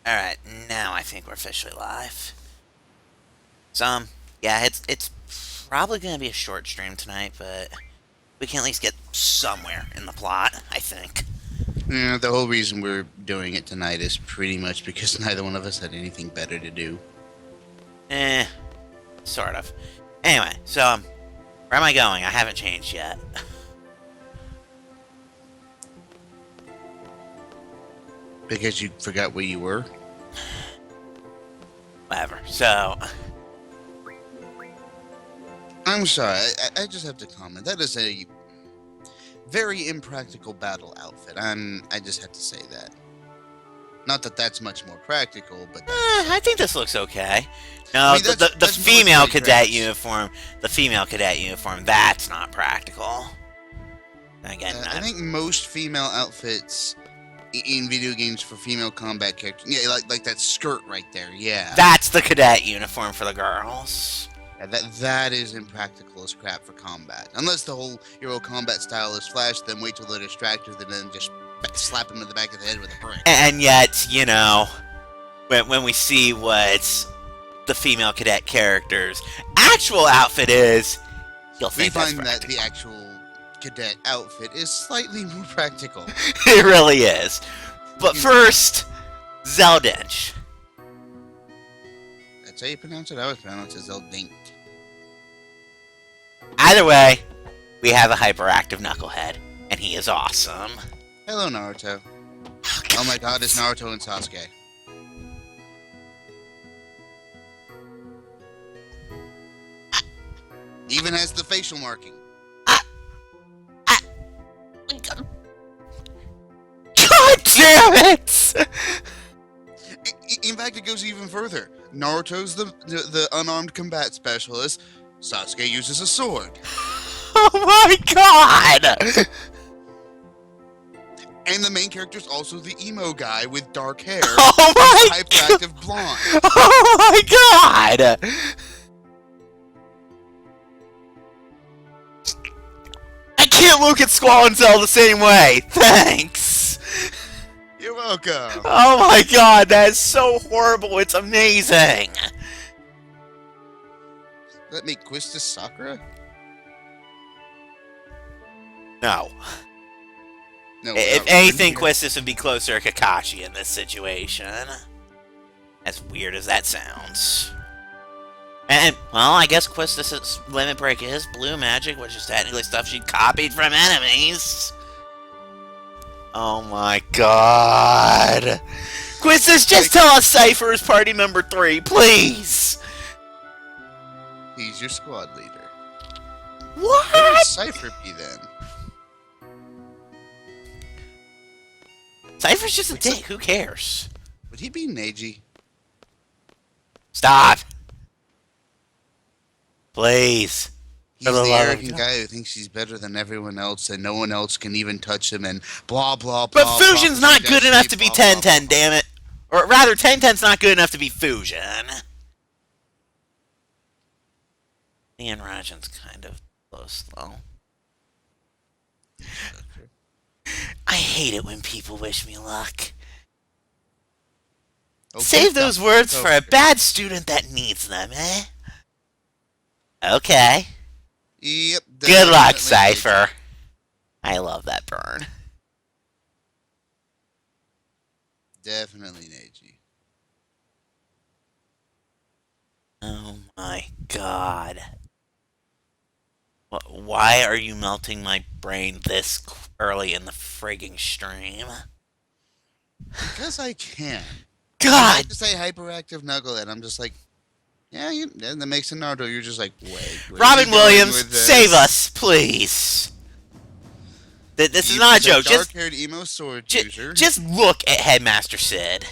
Alright, now I think we're officially live. So, yeah, it's probably gonna be a short stream tonight, but we can at least get somewhere in the plot, I think. Yeah, the whole reason we're doing it tonight is pretty much because neither one of us had anything better to do. Sort of. Anyway, so, where am I going? I haven't changed yet. Because you forgot where you were? Whatever. So, I'm sorry, I just have to comment. That is a very impractical battle outfit. I just have to say that. Not that that's much more practical, but I think this looks okay. No, I mean, the that's female military cadet dress. uniform, that's not practical. Again, I think most female outfits in video games for female combat characters, yeah, like that skirt right there, yeah. that's the cadet uniform for the girls. Yeah, that is impractical as crap for combat. Unless the whole hero combat style is flash, then wait till they're distracted and then just slap them in the back of the head with a brick. And yet, you know, when we see what the female cadet character's actual outfit is, you'll We think that's find that practical. the actual cadet outfit is slightly more practical. It really is. But first, Zeldinch. That's how you pronounce it. I always pronounce it Zeldink. Either way, we have a hyperactive knucklehead, and he is awesome. Hello, Naruto. Oh my god, it's Naruto and Sasuke. Even has the facial marking. God damn it! In fact, it goes even further. Naruto's the unarmed combat specialist. Sasuke uses a sword. Oh my god! And the main character's also the emo guy with dark hair. Oh my hyperactive blonde. Oh my god! I can't look at Squall and Zell the same way. Thanks. You're welcome. Oh my god, that is so horrible. It's amazing. That make Quistis Sakura? No. No. If not anything, really. Quistis would be closer to Kakashi in this situation. As weird as that sounds. And, well, I guess Quistis' limit break is blue magic, which is technically stuff she copied from enemies. Oh my god. Quistis, just tell us Cypher is party member 3, please! He's your squad leader. What? Where would Cypher be then? Cypher's just a dick, who cares? Would he be Neji? Stop! Please. He's For the the love of arrogant God. guy who thinks he's better than everyone else and no one else can even touch him and blah blah blah. But Fusion's not good enough to be 10-10, damn it. Or rather, 10-10's not good enough to be Fusion. Ian Rajan's kind of close, though. I hate it when people wish me luck. Okay, Save those words for a okay. bad student that needs them, eh? Okay. Yep. Good luck, definitely Cypher. I love that burn. Neji. Definitely Neji. Oh my god. Why are you melting my brain this early in the frigging stream? Because I can. I God! have to say hyperactive Knucklehead. I'm just like, yeah, that makes a Naruto. You're just like, wait. where's Robin he going Williams, with this? save us, please. This is not a joke. Just, dark-haired emo sword ju- user. just look at Headmaster Sid.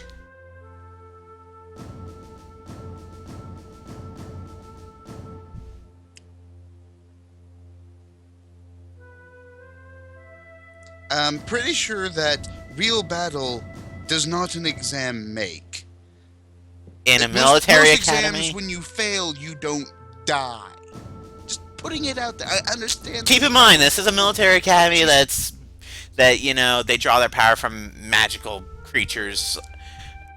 I'm pretty sure that real battle does not an exam make. In a Most military academy. exams, when you fail, you don't die. Just putting it out there. I understand. Keep in mind, this is a military academy that, you know, they draw their power from magical creatures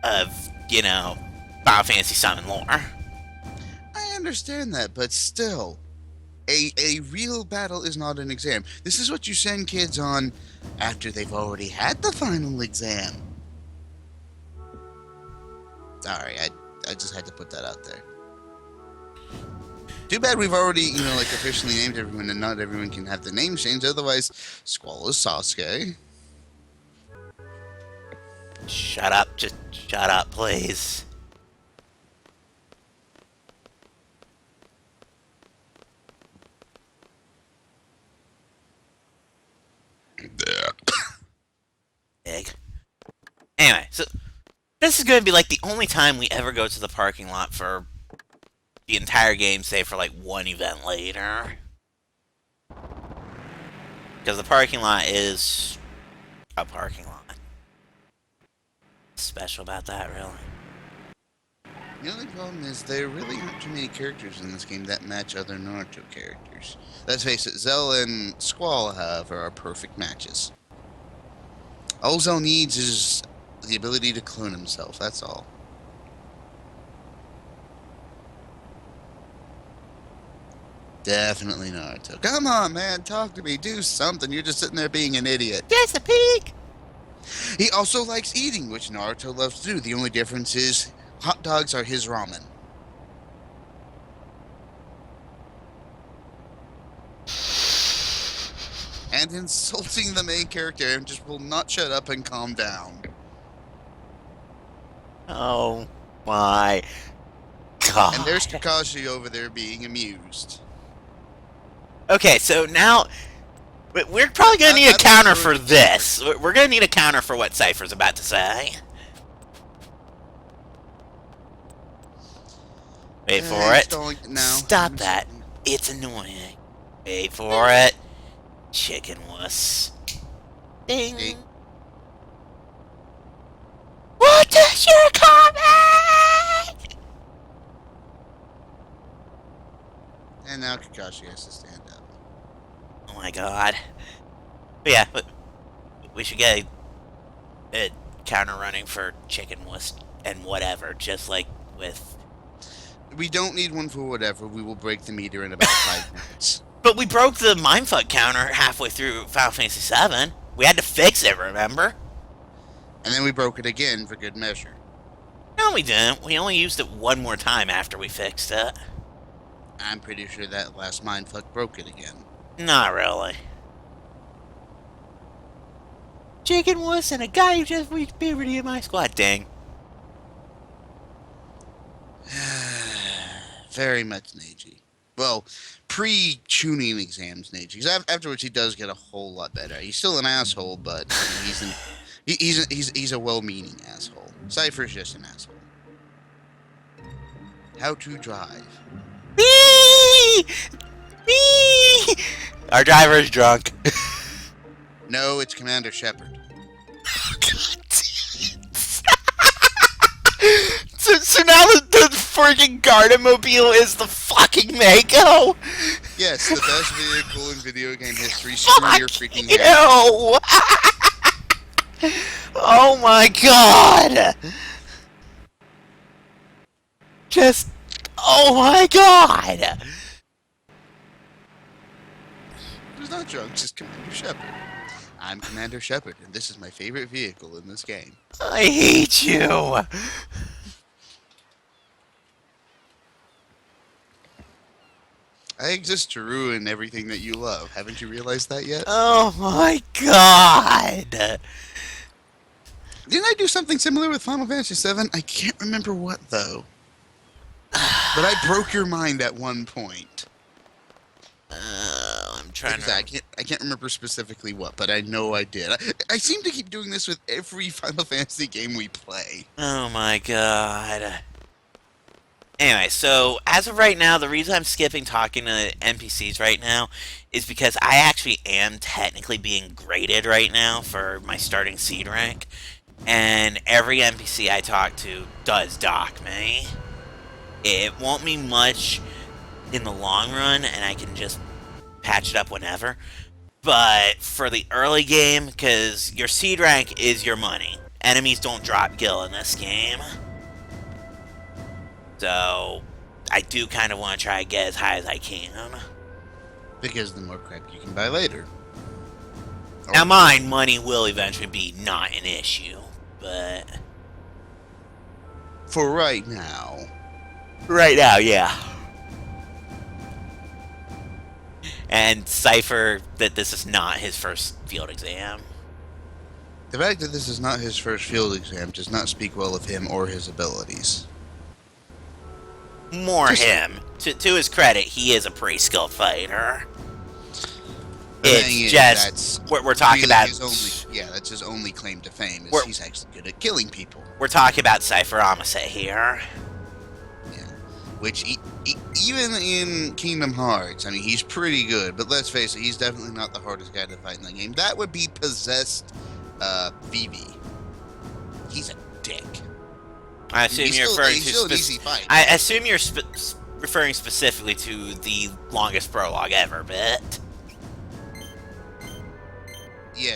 of you know, Final Fantasy VII lore. I understand that, but still, a real battle is not an exam. This is what you send kids on after they've already had the final exam. Sorry, I just had to put that out there. Too bad we've already, like officially named everyone, and not everyone can have the name changed. Otherwise, Squall is Sasuke. Shut up. Just shut up, please. Big. Anyway, so this is going to be like the only time we ever go to the parking lot for the entire game, save for like one event later. Because the parking lot is a parking lot. What's special about that, really? The only problem is there really aren't too many characters in this game that match other Naruto characters. Let's face it, Zell and Squall, however, are perfect matches. All Zell needs is the ability to clone himself, that's all. Definitely Naruto. Come on, man, talk to me, do something. You're just sitting there being an idiot. Just a pig! He also likes eating, which Naruto loves to do. The only difference is hot dogs are his ramen. And insulting the main character and just will not shut up and calm down. Oh my god. And there's Kakashi over there being amused. Okay, so now we're probably going to need a counter for this. We're going to need a counter for what Cypher's about to say. Wait for it. Stop that. It's annoying. Wait for it. Chicken wuss. Ding. Hey. What is your comment? And now Kakashi has to stand up. Oh my god. But yeah, but we should get a counter running for chicken wuss and whatever, just like with... We don't need one for whatever. We will break the meter in about 5 minutes. But we broke the mindfuck counter halfway through Final Fantasy VII. We had to fix it, remember? And then we broke it again for good measure. No, we didn't. We only used it one more time after we fixed it. I'm pretty sure that last mindfuck broke it again. Not really. Chicken wuss and a guy who just reached puberty in my squad. Dang. Very much Neji. Well, pre-tuning exams, Neji. Because afterwards, he does get a whole lot better. He's still an asshole, but he's a well-meaning asshole. Cypher's just an asshole. How to drive. Me! Me! Our driver is drunk. No, it's Commander Shepard. Oh, God damn it. So now the freaking Garden-mobile is the fucking Mako? Yes, the best vehicle in video game history. Screw your freaking head. Oh my god! Just... Oh my god! Who's not drunk, just Commander Shepard. I'm Commander Shepard, and this is my favorite vehicle in this game. I hate you! I exist to ruin everything that you love. Haven't you realized that yet? Oh my god! Didn't I do something similar with Final Fantasy VII? I can't remember what, though. But I broke your mind at one point. I'm trying to... I can't remember specifically what, but I know I did. I seem to keep doing this with every Final Fantasy game we play. Oh my god. Anyway, so as of right now, the reason I'm skipping talking to NPCs right now is because I actually am technically being graded right now for my starting seed rank. And every NPC I talk to does dock me. It won't mean much in the long run, and I can just patch it up whenever. But for the early game, because your seed rank is your money. Enemies don't drop gil in this game. So I do kind of want to try to get as high as I can. Because the more crap you can buy later. Now, mind, money will eventually be not an issue, but For right now. right now, yeah. And Cypher, that this is not his first field exam. The fact that this is not his first field exam does not speak well of him or his abilities. More him. To his credit, he is a pretty skilled fighter. The thing It's is, just we're talking really about that's his only claim to fame is We're- he's actually good at killing people. we're talking about Cypher Amase here. Yeah, which even in Kingdom Hearts, I mean, he's pretty good. But let's face it, he's definitely not the hardest guy to fight in that game. That would be possessed VIII. He's a dick. I assume He's you're still- referring he's to still an easy fight. I assume you're referring specifically to the longest prologue ever bit. Yeah,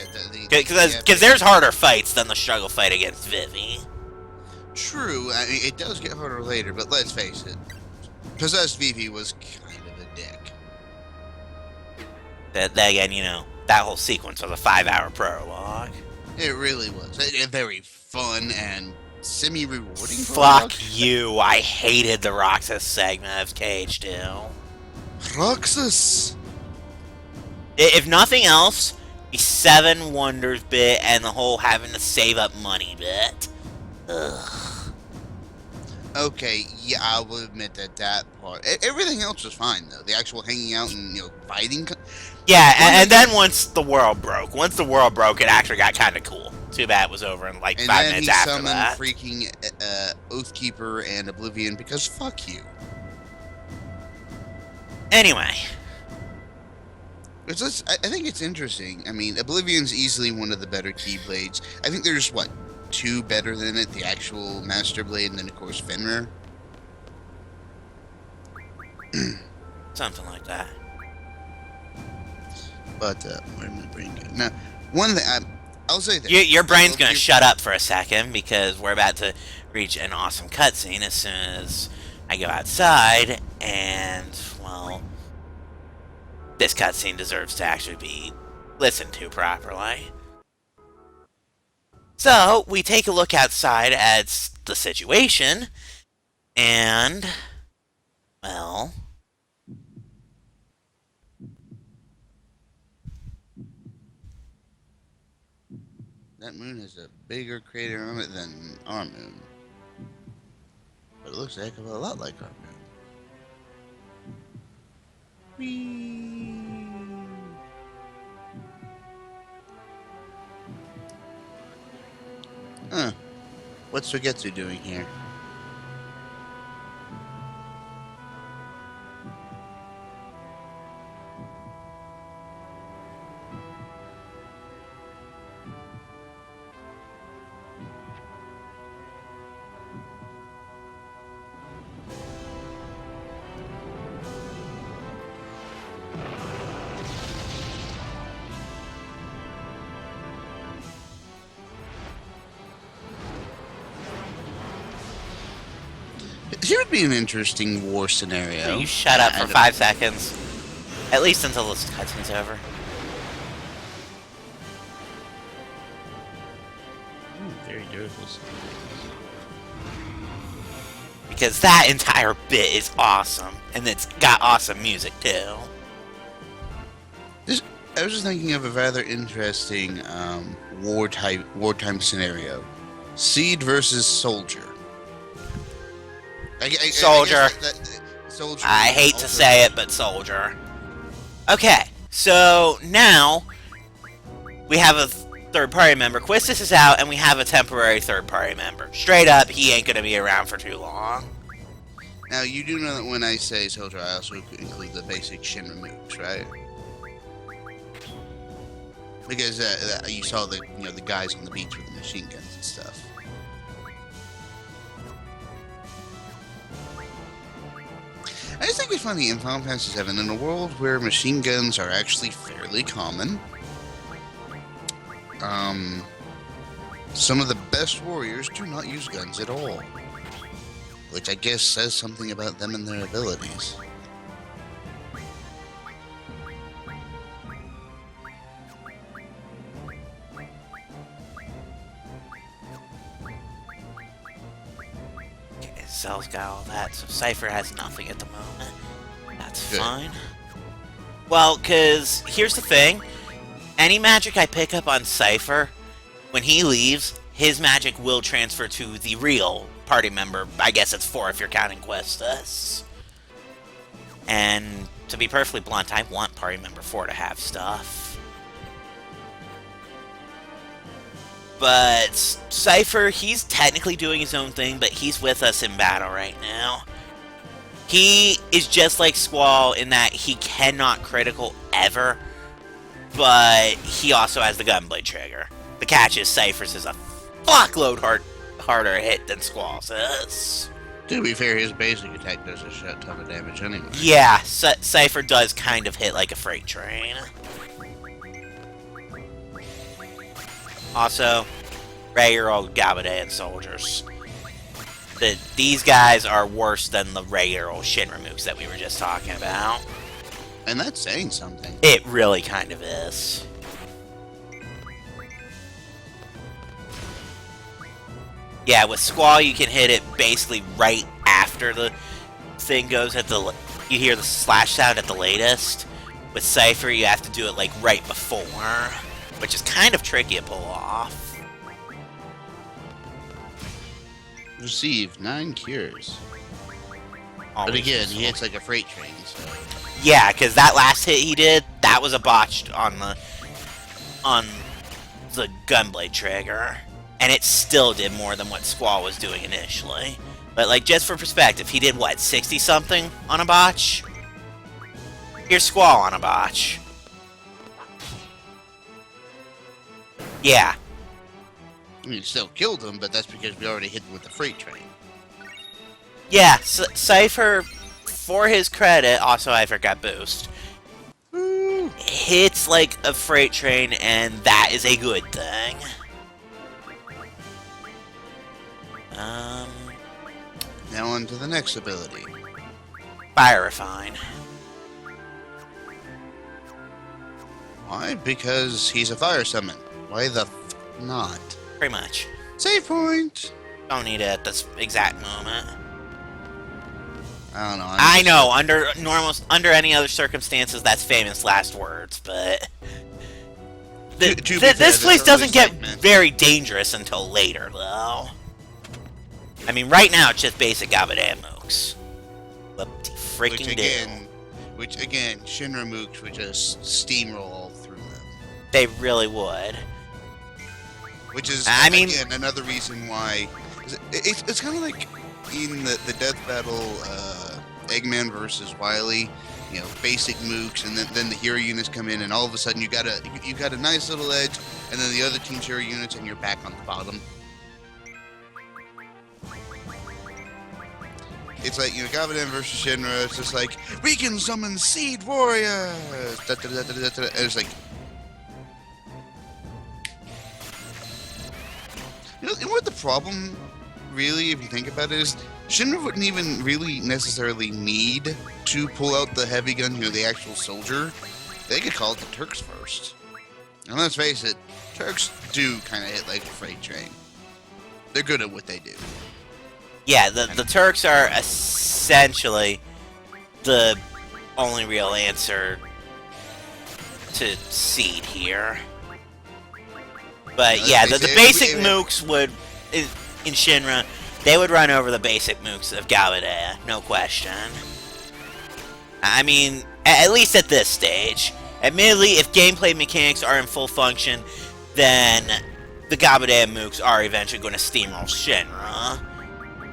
Because there's harder fights than the struggle fight against Vivi. True. I mean, it does get harder later, but let's face it, possessed VIII was kind of a dick. That again, that whole sequence was a 5-hour prologue. It really was a very fun and semi-rewarding Fuck prologue. you! I hated the Roxas segment of KH2. Roxas. If nothing else, the 7 Wonders bit and the whole having to save up money bit. Ugh. Okay, yeah, I will admit that part. Everything else was fine though. The actual hanging out and fighting. Yeah, and then once the world broke, it actually got kind of cool. Too bad it was over in like And 5 then minutes he after summoned that. freaking Oathkeeper and Oblivion because fuck you. Anyway, I think it's interesting. I mean, Oblivion's easily one of the better Keyblades. I think there's, 2 better than it? The actual Master Blade, and then, of course, Fenrir. something like that. But, where did my brain go? Now, one thing, I'll say this. Your brain's gonna shut up for a second because we're about to reach an awesome cutscene as soon as I go outside, and, well, this cutscene deserves to actually be listened to properly. So, we take a look outside at the situation, and, well, That moon has a bigger crater on it than our moon. But it looks a heck of a lot like our moon. Whee! Huh. What's Sugetsu doing here? Here would be an interesting war scenario. you shut up I for don't- 5 seconds. At least until this cutscene's over. Very durable. Because that entire bit is awesome. And it's got awesome music, too. I was just thinking of a rather interesting wartime scenario: Seed versus Soldier. Soldier. Soldier. I hate to say it, but Soldier. Okay, so now we have a third-party member. Quistis is out, and we have a temporary third-party member. Straight up, he ain't gonna be around for too long. Now you do know that when I say Soldier, I also include the basic Shinra moves, right? Because you saw the the guys on the beach with the machine guns and stuff. I just think it's funny in Final Fantasy VII, in a world where machine guns are actually fairly common, some of the best warriors do not use guns at all. which I guess says something about them and their abilities. Okay, Cell's got all that, so Cypher has nothing at the moment. That's Good. fine. Well, because here's the thing. Any magic I pick up on Cypher, when he leaves, his magic will transfer to the real party member. I guess it's 4 if you're counting Questus. And to be perfectly blunt, I want party member 4 to have stuff. But Cypher, he's technically doing his own thing, but he's with us in battle right now. He is just like Squall in that he cannot critical ever, but he also has the Gunblade trigger. The catch is Cypher's is a fuckload harder hit than Squall's is. To be fair, his basic attack does a shit ton of damage anyway. Yeah, Cypher does kind of hit like a freight train. Also, regular Gabadean soldiers. These guys are worse than the regular old Shinra mooks that we were just talking about. And that's saying something. It really kind of is. Yeah, with Squall you can hit it basically right after the thing goes at the... You hear the slash sound at the latest. With Cypher you have to do it like right before, which is kind of tricky to pull off. Received 9 cures. But Always again, useful. he hits like a freight train, so... Yeah, because that last hit he did, that was a botched on the Gunblade trigger. And it still did more than what Squall was doing initially. But, like, just for perspective, he did, what, 60-something on a botch? Here's Squall on a botch. Yeah. I mean, it still killed him, but that's because we already hit him with the freight train. Yeah, Cypher, for his credit, also Cypher got boost. Woo. Hits like a freight train, and that is a good thing. Now on to the next ability. Fire Refine. Why? Because he's a fire summon. Why the f not? Pretty much. Save point! Don't need it at this exact moment. I don't know. I know, under any other circumstances, that's famous last words, but... To be this fair, place this doesn't get segment- very dangerous until later, though. I mean, right now, it's just basic Gabadean mooks. What the freaking which again, Shinra mooks would just steamroll all through them. They really would. Which is, I mean- again, another reason why... It's kind of like in the death battle, Eggman versus Wily, you know, basic mooks, and then the hero units come in, and all of a sudden you got a nice little edge, and then the other team's hero units, and you're back on the bottom. It's like, you know, Gabadan versus Shinra, it's just like, we can summon Seed Warriors! Da, da, da, da, da, da. And it's like... You know what the problem, really, if you think about it, is Shinra wouldn't even really necessarily need to pull out the heavy gun, you know, the actual soldier. They could call it the Turks first. And let's face it, Turks do kind of hit like a freight train. They're good at what they do. Yeah, the Turks are essentially the only real answer to Seed here. But Let's yeah, face the it, basic we- mooks would, in Shinra, they would run over the basic mooks of Galadea, no question. I mean, at least at this stage. Admittedly, if gameplay mechanics are in full function, then the Galadea mooks are eventually going to steamroll Shinra.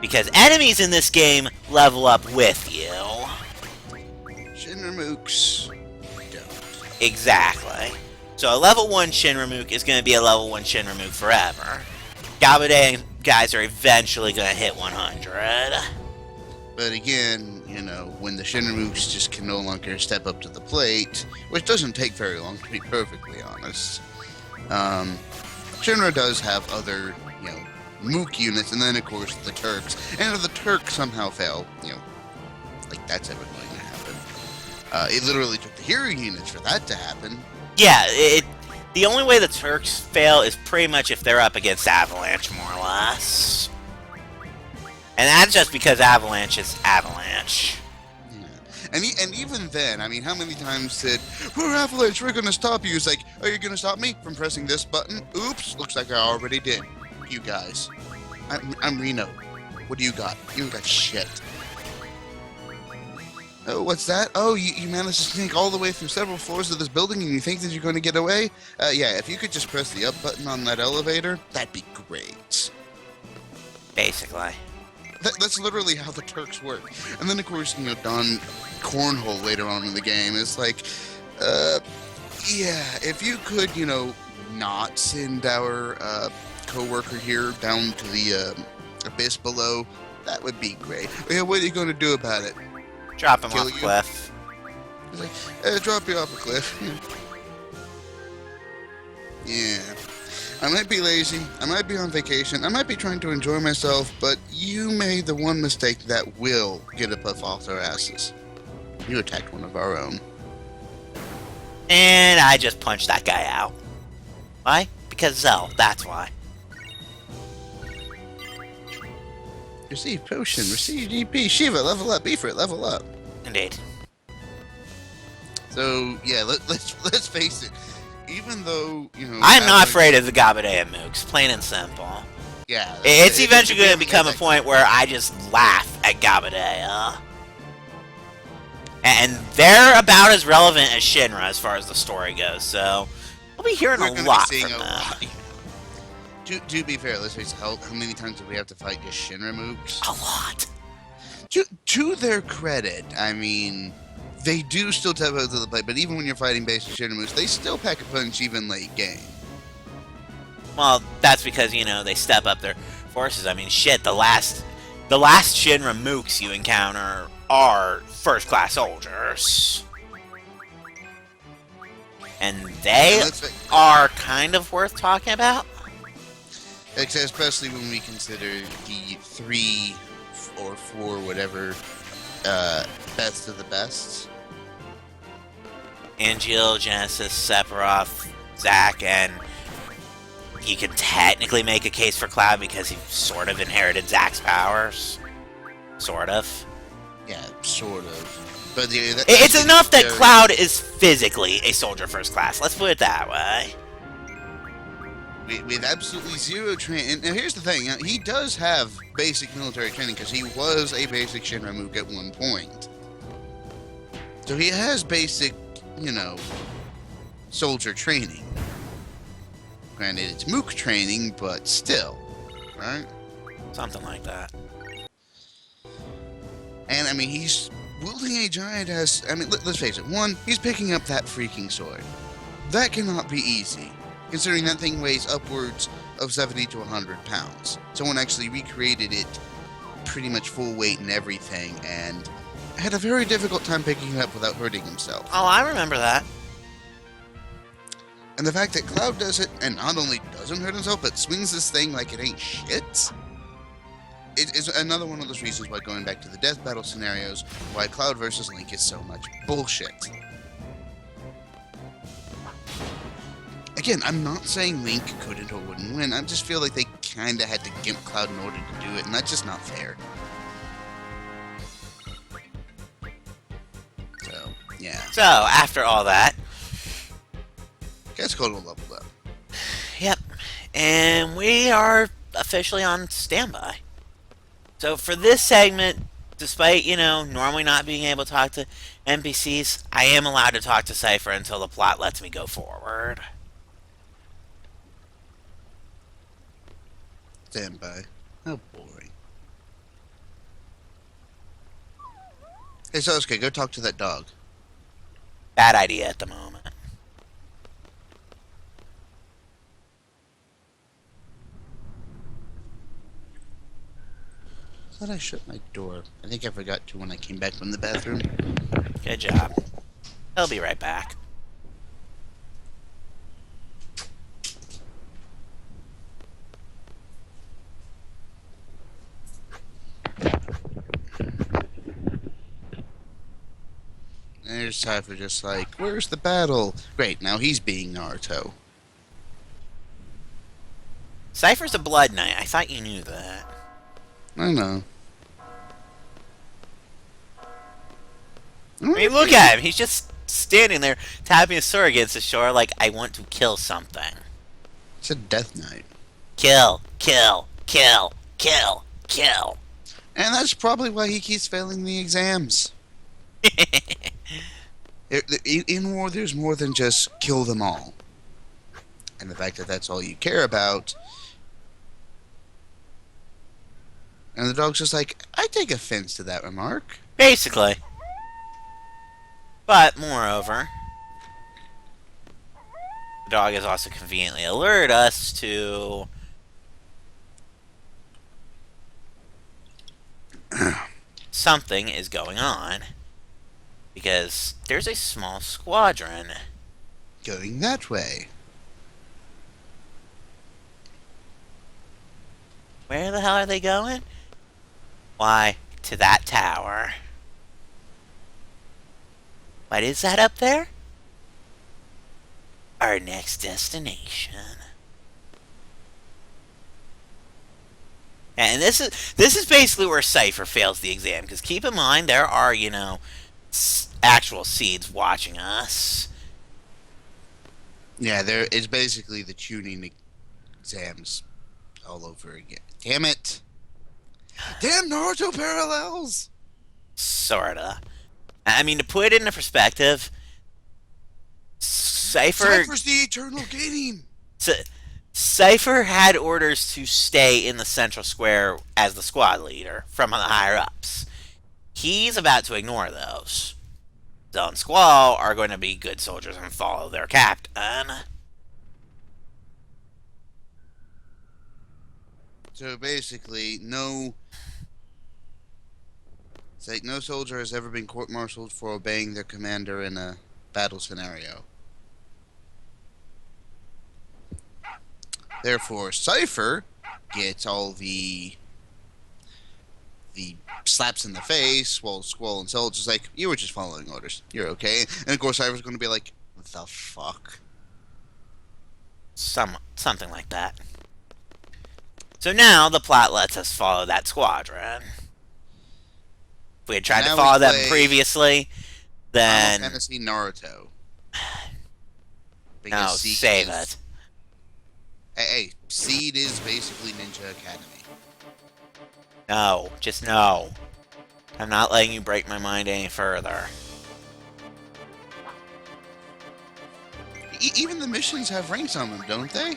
Because enemies in this game level up with you. Shinra mooks don't. Exactly. So a level 1 Shinra mook is going to be a level 1 Shinra mook forever. Gabadan guys are eventually going to hit 100. But again, you know, when the Shinra mooks just can no longer step up to the plate, which doesn't take very long to be perfectly honest, Shinra does have other, you know, Mook units, and then of course the Turks. And if the Turks somehow fail, like that's ever going to happen. It literally took the hero units for that to happen. Yeah, the only way the Turks fail is pretty much if they're up against Avalanche, more or less. And that's just because Avalanche is Avalanche. Yeah. And even then, I mean, how many times did, we're Avalanche, we're going to stop you? It's like, are you going to stop me from pressing this button? Oops, looks like I already did. You guys. I'm Reno. What do you got? You got shit. Oh, what's that? Oh, you managed to sneak all the way through several floors of this building and you think that you're going to get away? Yeah, if you could just press the up button on that elevator, that'd be great. Basically. That's literally how the Turks work. And then, of course, Don Cornhole later on in the game is like, yeah, if you could, not send our co-worker here down to the abyss below, that would be great. Yeah, what are you going to do about it? Drop him Kill off a you? cliff. He's like, drop you off a cliff. Yeah. I might be lazy, I might be on vacation, I might be trying to enjoy myself, but you made the one mistake that will get us off our asses. You attacked one of our own. And I just punched that guy out. Why? Because Zell, that's why. Receive potion, receive DP, Shiva, level up, Beefrit, level up. Indeed. So, yeah, let's face it. Even though, I'm not afraid of the Gabadea Mooks, plain and simple. Yeah. It's eventually going to become a point where I just laugh at Gabadea. And they're about as relevant as Shinra as far as the story goes, so we'll be hearing a lot from them. To be fair, let's face it, how many times do we have to fight just Shinra Mooks? A lot. To their credit, I mean, they do still tap out to the plate, but even when you're fighting basic Shinra Mooks, they still pack a punch even late game. Well, that's because, they step up their forces. I mean, shit, the last Shinra Mooks you encounter are first-class soldiers. And they are kind of worth talking about. Especially when we consider the 3 or 4, whatever, best of the best. Angeal, Genesis, Sephiroth, Zack, and you can technically make a case for Cloud because he sort of inherited Zack's powers. Sort of. Yeah, sort of. But it's enough that Cloud is physically a soldier first class. Let's put it that way. With absolutely zero training. And here's the thing, he does have basic military training because he was a basic Shinra Mook at one point. So he has basic, soldier training. Granted, it's Mook training, but still, right? Something like that. And, I mean, he's wielding a giant ass... I mean, let's face it. One, he's picking up that freaking sword. That cannot be easy, considering that thing weighs upwards of 70 to 100 pounds. Someone actually recreated it pretty much full weight and everything, and had a very difficult time picking it up without hurting himself. Oh, I remember that. And the fact that Cloud does it, and not only doesn't hurt himself, but swings this thing like it ain't shit, it is another one of those reasons why, going back to the death battle scenarios, why Cloud versus Link is so much bullshit. Again, I'm not saying Link couldn't or wouldn't win. I just feel like they kinda had to gimp Cloud in order to do it, and that's just not fair. So, yeah. So, after all that... Guess Code will level up. Yep. And we are officially on standby. So for this segment, despite, normally not being able to talk to NPCs, I am allowed to talk to Cypher until the plot lets me go forward. Standby. How boring. Hey, Sasuke, go talk to that dog. Bad idea at the moment. I thought I shut my door. I think I forgot to when I came back from the bathroom. Good job. He'll be right back. And there's Cypher just like, where's the battle? Great, now he's being Naruto. Cypher's a Blood Knight. I thought you knew that. I know. I mean, look at him. He's just standing there, tapping his sword against the shore like, I want to kill something. It's a Death Knight. Kill, kill, kill, kill, kill. And that's probably why he keeps failing the exams. In war, there's more than just kill them all. And the fact that that's all you care about. And the dog's just like, I take offense to that remark. Basically. But, moreover, the dog has also conveniently alerted us to something is going on. Because there's a small squadron Going that way. Where the hell are they going? Why, to that tower. What is that up there? Our next destination. And this is basically where Cypher fails the exam, because keep in mind there are, you know, actual seeds watching us. Yeah, there is basically the tuning exams all over again. Damn it! Damn Naruto parallels! Sorta. I mean, to put it into perspective, Cypher's the eternal gaining! Cypher had orders to stay in the central square as the squad leader from the higher-ups. He's about to ignore those. Zell and Squall are going to be good soldiers and follow their captain. So basically, no soldier has ever been court-martialed for obeying their commander in a battle scenario. Therefore, Cypher gets all the slaps in the face, while Squall and Cell just like, you were just following orders. You're okay. And of course, Cypher's going to be like, the fuck? Something like that. So now the plot lets us follow that squadron. If we had tried to follow them previously, then... Final Fantasy Naruto. No, save it. Hey, Seed is basically Ninja Academy. No, just no. I'm not letting you break my mind any further. Even the missions have ranks on them, don't they?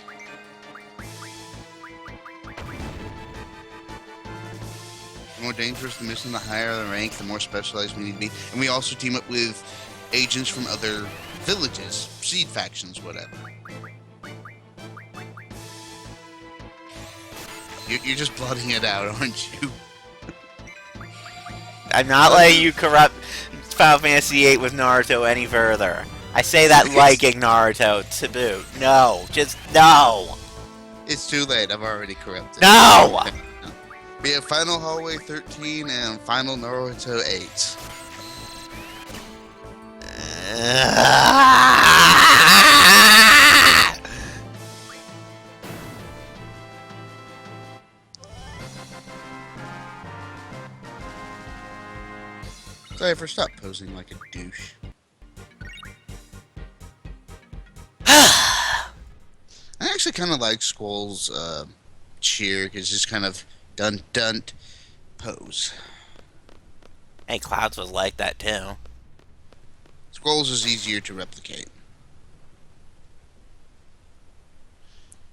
The more dangerous the mission, the higher the rank, the more specialized we need to be. And we also team up with agents from other villages, seed factions, whatever. You're just blotting it out, aren't you? I'm not letting you corrupt Final Fantasy VIII with Naruto any further. I say that liking Naruto to boot. No, just no. It's too late. I've already corrupted. No! We have Final Hallway 13 and Final Naruto 8. Cypher, stop posing like a douche. I actually kind of like Squall's cheer, because it's just kind of dun-dun pose. Hey, Clouds was like that too. Squall's is easier to replicate.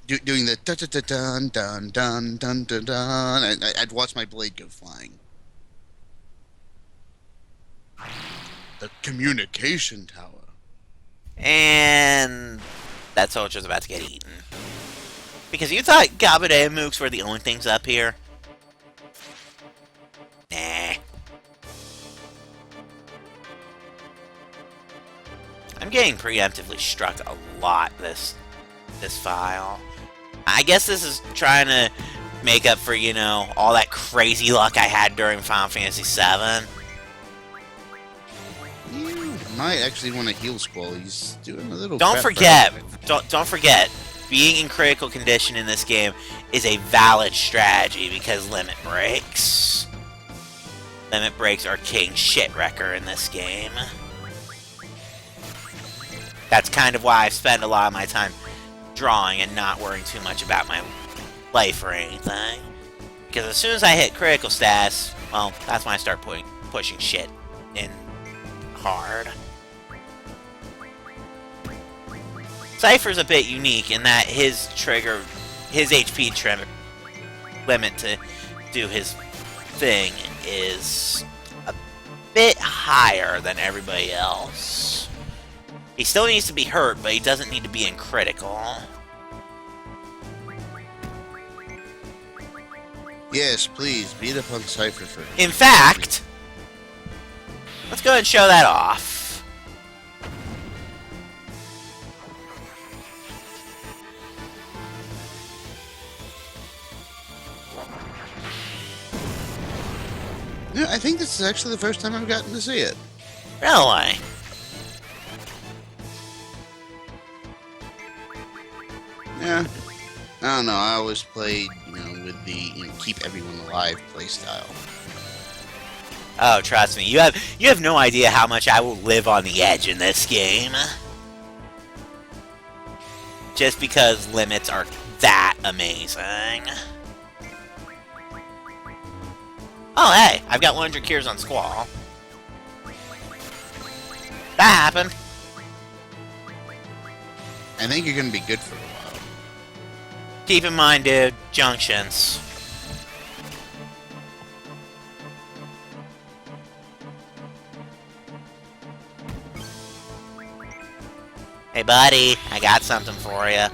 Doing the dun-dun-dun-dun-dun-dun-dun, I'd watch my blade go flying. The communication tower. And that soldier's about to get eaten. Because you thought Gabude and Mooks were the only things up here? Nah. I'm getting preemptively struck a lot this file. I guess this is trying to make up for, you know, all that crazy luck I had during Final Fantasy VII. You might actually want to heal Squall. He's doing a little. Don't crap forget, don't forget, being in critical condition in this game is a valid strategy because limit breaks. Limit breaks are king shit wrecker in this game. That's kind of why I spend a lot of my time drawing and not worrying too much about my life or anything. Because as soon as I hit critical status, well, that's when I start pushing shit in hard. Cypher's a bit unique in that his HP trim limit to do his thing is a bit higher than everybody else. He still needs to be hurt, but he doesn't need to be in critical. Yes, please, beat up on Cypher for him. In fact, let's go ahead and show that off. Yeah, I think this is actually the first time I've gotten to see it. Really? Yeah. I don't know, I always played, with the, keep everyone alive playstyle. Oh, trust me, you have no idea how much I will live on the edge in this game. Just because limits are that amazing. Oh, hey, I've got 100 cures on Squall. That happened. I think you're gonna be good for a while. Keep in mind, dude, junctions. Hey, buddy, I got something for you.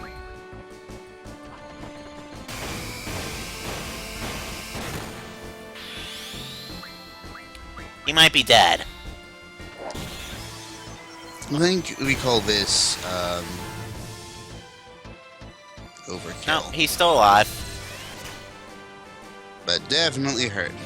He might be dead. I think we call this, overkill. No, he's still alive. But definitely hurting.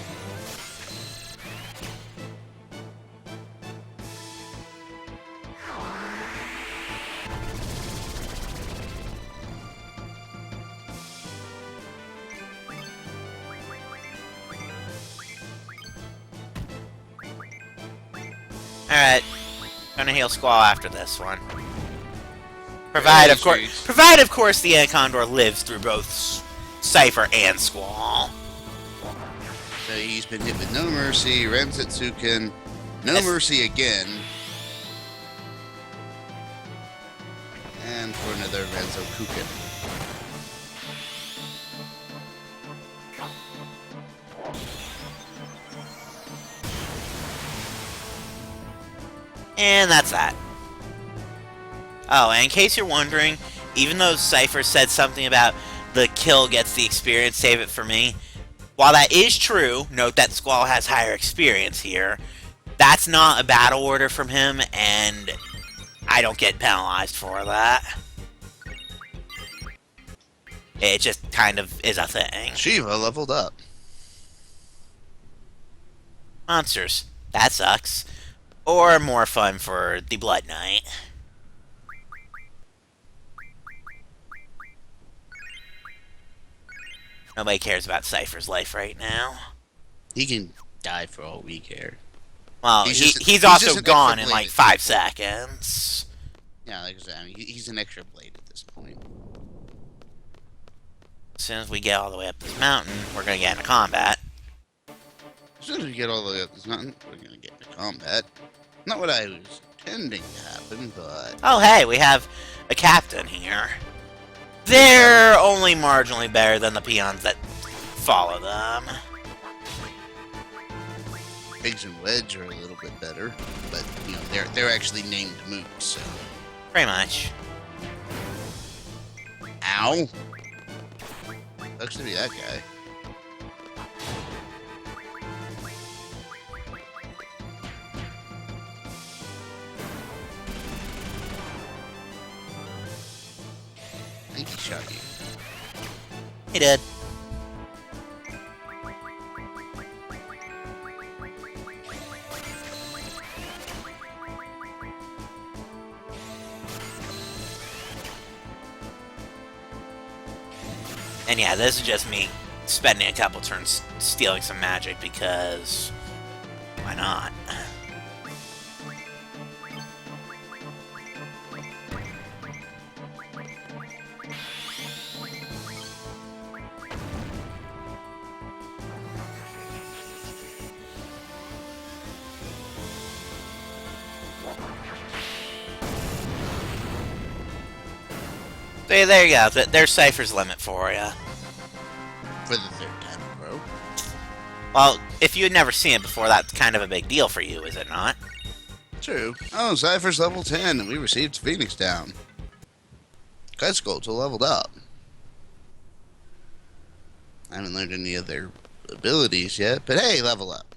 Alright. Gonna heal Squall after this one. Provided, of course, the Condor lives through both Cypher and Squall. So he's been hit with No Mercy, Rensatsuken, No Mercy again. And for another Renzokuken. And that's that. Oh, and in case you're wondering, even though Cypher said something about the kill gets the experience, save it for me, while that is true, note that Squall has higher experience here. That's not a battle order from him, and I don't get penalized for that. It just kind of is a thing. Shiva leveled up. Monsters. That sucks. Or more fun for the Blood Knight. Nobody cares about Cypher's life right now. He can die for all we care. Well, he's also gone in like 5 seconds. Yeah, like I said, I mean, he's an extra blade at this point. As soon as we get all the way up this mountain, we're gonna get into combat. As soon as we get all the way up this mountain, we're gonna get into combat. Not what I was intending to happen, but... Oh, hey, we have a captain here. They're only marginally better than the peons that follow them. Biggs and Wedge are a little bit better, but, they're actually named moots, so... Pretty much. Ow! Looks to be that guy. I think he shot you. He did. And yeah, this is just me spending a couple turns stealing some magic because why not? So there you go. There's Cypher's limit for you. For the third time in a row. Well, if you had never seen it before, that's kind of a big deal for you, is it not? True. Oh, Cypher's level 10, and we received Phoenix down. Quetzalcoatl leveled up. I haven't learned any of their abilities yet, but hey, level up.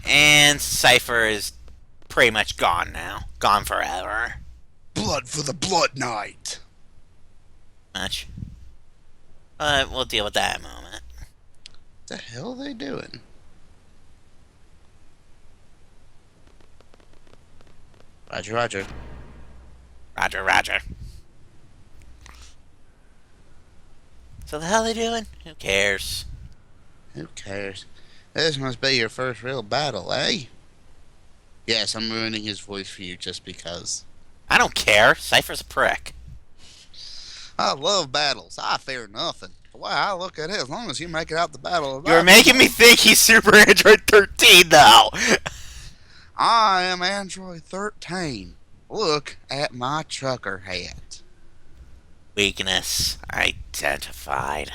And Cypher is pretty much gone now. Gone forever. Blood for the Blood Knight. Much. But we'll deal with that in a moment. What the hell are they doing? Roger, roger. Roger, roger. So the hell are they doing? Who cares? Who cares? This must be your first real battle, eh? Yes, I'm ruining his voice for you just because. I don't care. Cypher's a prick. I love battles. I fear nothing. The way I look at it, as long as you make it out the battle. You're making me think he's Super Android 13, though. I am Android 13. Look at my trucker hat. Weakness identified.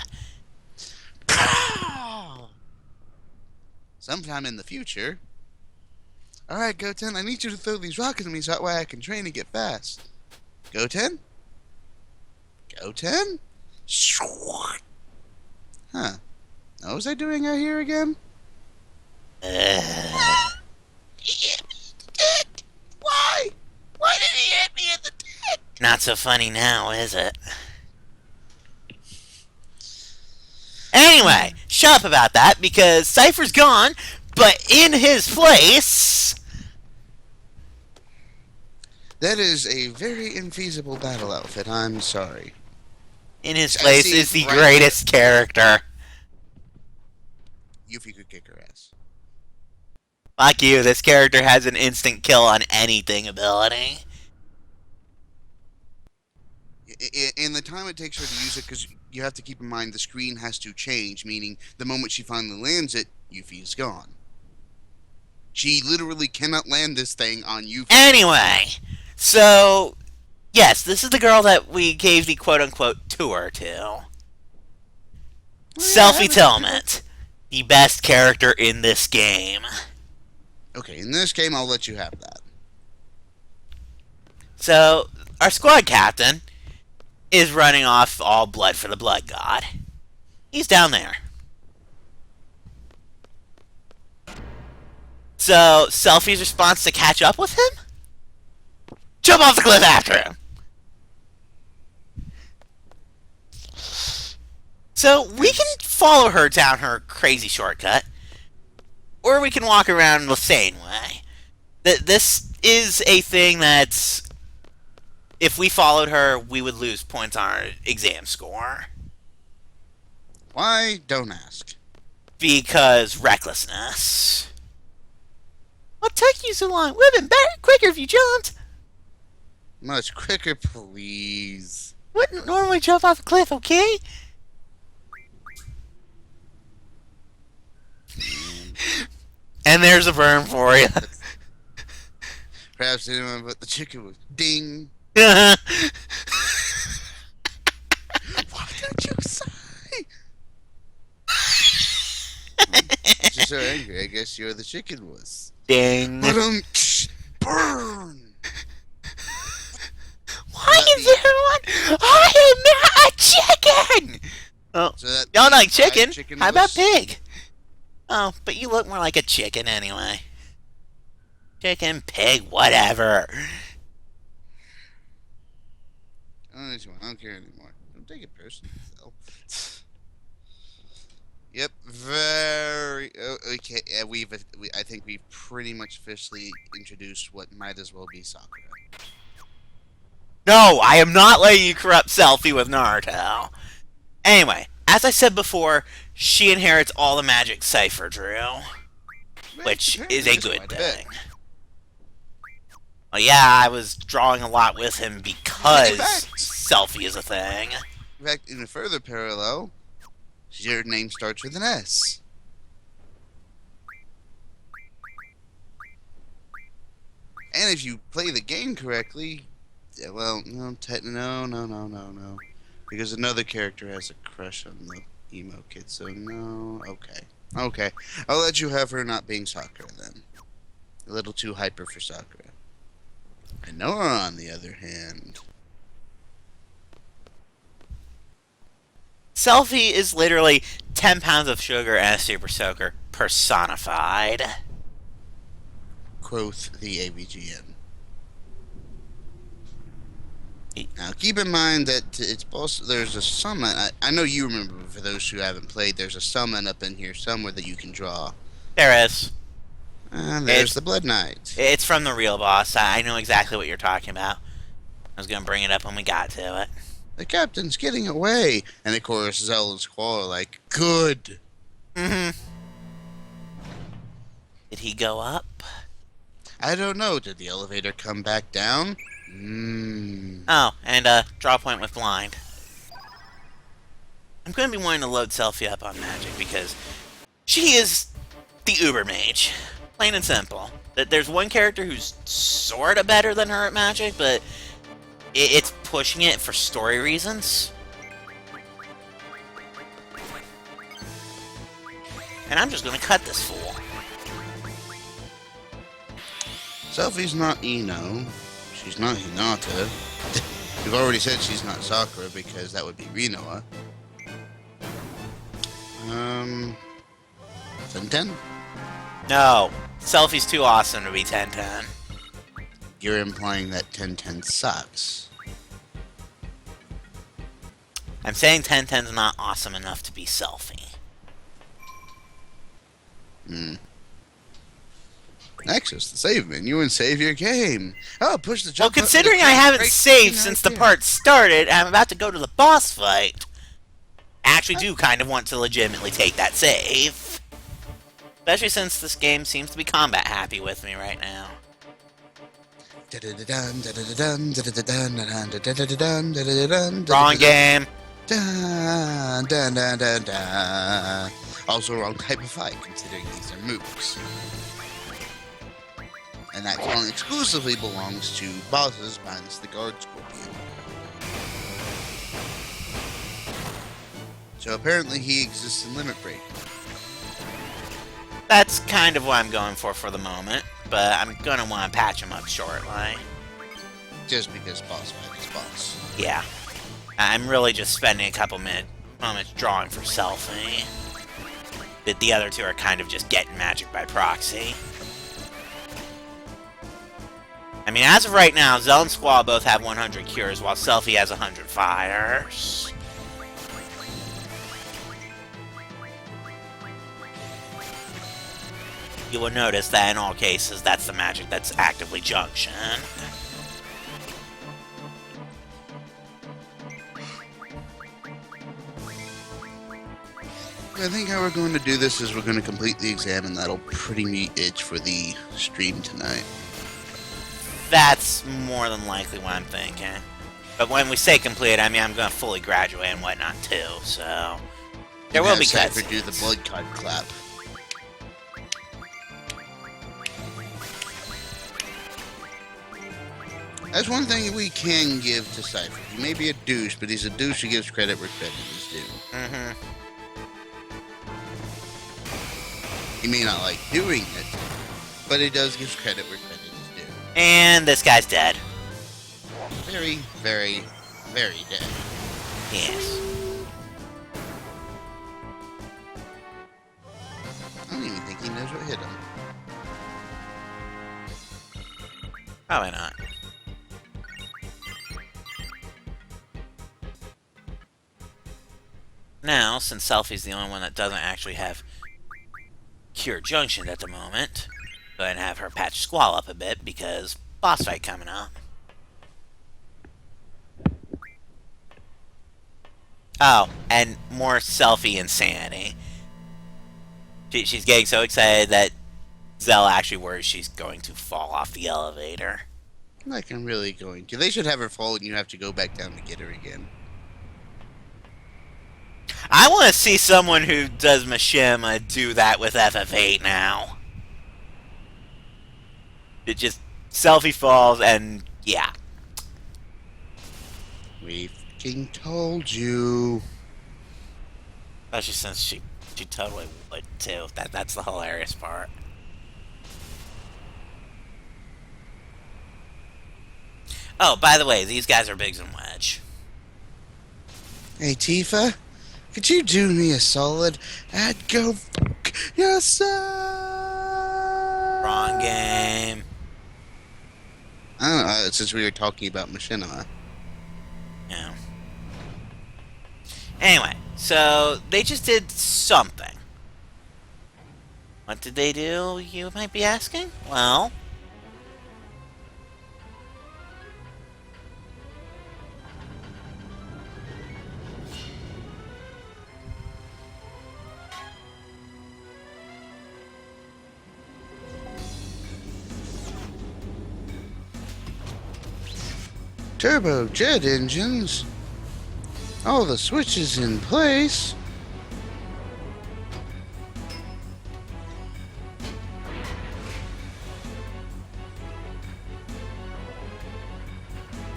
Sometime in the future. Alright, Goten, I need you to throw these rockets at me so that way I can train and get fast. Goten? Goten? Huh. What was I doing out here again? He hit me in the dick! Why? Why did he hit me in the dick? Not so funny now, is it? Anyway, shut up about that, because Cypher's gone, but in his place... That is a very infeasible battle outfit, I'm sorry. In his place is the greatest character. Yuffie could kick her ass. Fuck you, this character has an instant kill on anything ability. In the time it takes her to use it, because you have to keep in mind the screen has to change, meaning the moment she finally lands it, Yuffie is gone. She literally cannot land this thing on Yuffie. Anyway, so, yes, this is the girl that we gave the quote-unquote tour to. Selfie Tillment, the best character in this game. Okay, in this game, I'll let you have that. So, our squad captain is running off all blood for the blood god. He's down there. So, Selfie's response to catch up with him? Jump off the cliff after him! So, we can follow her down her crazy shortcut. Or we can walk around the same way. This is a thing that's... If we followed her, we would lose points on our exam score. Why? Don't ask. Because recklessness. What took you so long? Would have been better, quicker if you jumped. Much quicker, please. Wouldn't normally jump off a cliff, okay? And there's a burn for you. Perhaps anyone but the chicken was ding. Well, What did you say? You're so angry. I guess you're the chicken was. ding. Burn. Why is everyone? I am not a chicken! Oh, So that y'all like chicken? chicken How about was- pig? Oh, but you look more like a chicken anyway. Chicken, pig, whatever. I don't care anymore. Don't take it personally, though. Yep, very okay. I think we've pretty much officially introduced what might as well be Sakura. No, I am not letting you corrupt Selfie with Naruto. Anyway, as I said before, she inherits all the magic Cypher drew, which is Apparently a just good quite a bit. thing. Well, yeah, I was drawing a lot with him In because fact, selfie is a thing. in a further parallel, your name starts with an S. And if you play the game correctly, yeah, well, no, no. Because another character has a crush on the emo kid, so no, okay. Okay, I'll let you have her not being Sakura then. A little too hyper for Sakura. And Nora, on the other hand... Selfie is literally 10 pounds of sugar and a super soaker personified. Quoth the AVGN. Now, keep in mind that it's also, there's a summon. I know you remember, but for those who haven't played, there's a summon up in here somewhere that you can draw. There is. And there's It's the Blood Knight. it's from the real boss. I know exactly what you're talking about. I was gonna bring it up when we got to it. The captain's getting away. And of course, Zell and Squall are like, good. Mm-hmm. Did he go up? I don't know. Did the elevator come back down? Oh, and draw point with blind. I'm gonna be wanting to load Selfie up on Magic because she is the Uber Mage. Plain and simple. There's one character who's sorta better than her at Magic, but it's pushing it for story reasons. And I'm just gonna cut this fool. Selfie's not Ino. She's not Hinata. We've already said she's not Sakura because that would be Rinoa. 10-10? No. Selfie's too awesome to be 10-10. You're implying that 10-10 sucks. I'm saying 10-10's not awesome enough to be Selfie. Access the save menu and save your game. Oh, push the Well, jump button considering to I haven't break saved the since the idea. part started, and I'm about to go to the boss fight, I actually do kind of want to legitimately take that save. Especially since this game seems to be combat happy with me right now. Wrong game. Also wrong type of fight, considering these are moves. And that song exclusively belongs to bosses minus the guard scorpion. So apparently he exists in Limit Break. That's kind of what I'm going for the moment, but I'm gonna want to patch him up shortly. Just because boss fight is boss. Yeah. I'm really just spending a couple moments drawing for Selfie. The other two are kind of just getting magic by proxy. I mean, as of right now, Zell and Squall both have 100 cures, while Selfie has 100 fires. You will notice that in all cases, that's the magic that's actively junctioned. I think how we're going to do this is we're going to completely examine that old pretty meat itch for the stream tonight. That's more than likely what I'm thinking. But when we say complete, I mean I'm going to fully graduate and whatnot too, so... There will be Cypher cutscenes. do the blood card clap. That's one thing we can give to Cypher. He may be a douche, but he's a douche who gives credit where credit is due. Mm-hmm. He may not like doing it, but he does give credit where credit is due. And this guy's dead. Very, very, very dead. Yes. I don't even think he knows what hit him. Probably not. Now, since Selfie's the only one that doesn't actually have Cure Junction at the moment, go ahead and have her patch Squall up a bit because boss fight coming up. Oh, and more selfie insanity. She's getting so excited that Zell actually worries she's going to fall off the elevator. Like I'm really going to. They should have her fall and you have to go back down to get her again. I want to see someone who does Mishima do that with FF8 now. It just selfie falls and yeah. We fucking told you. Especially since she totally would too. That's the hilarious part. Oh, by the way, these guys are Biggs and Wedge. Hey Tifa, could you do me a solid and go fuck yourself? Wrong game. I don't know, since we were talking about Machinima. Yeah. Anyway, so they just did something. What did they do, you might be asking? Well, Turbo jet engines. All the switches in place.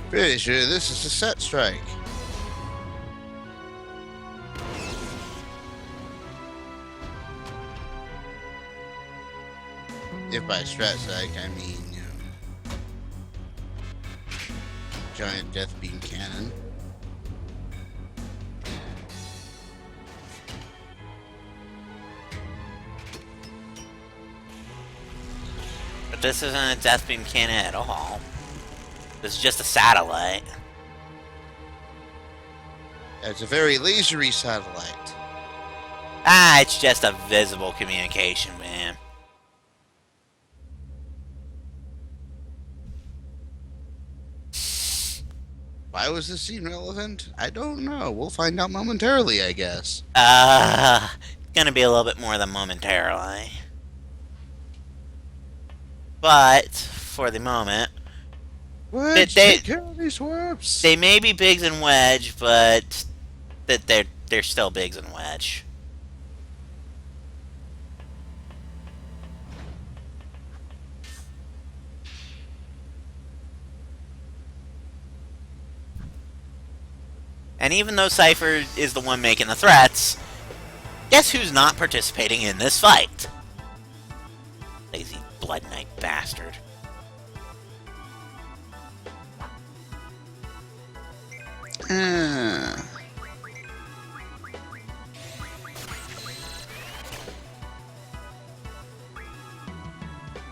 Pretty sure this is a set strike. If by strat strike I mean, giant death beam cannon. but this isn't a death beam cannon at all. This is just a satellite. It's a very lasery satellite. Ah, it's just a visible communication beam. Why was this scene relevant? I don't know. We'll find out momentarily, I guess. It's gonna be a little bit more than momentarily. But, for the moment, Wedge, take care of these warps. they may be Biggs and Wedge, but that they're still Biggs and Wedge. And even though Cypher is the one making the threats, guess who's not participating in this fight? Lazy Blood Knight bastard.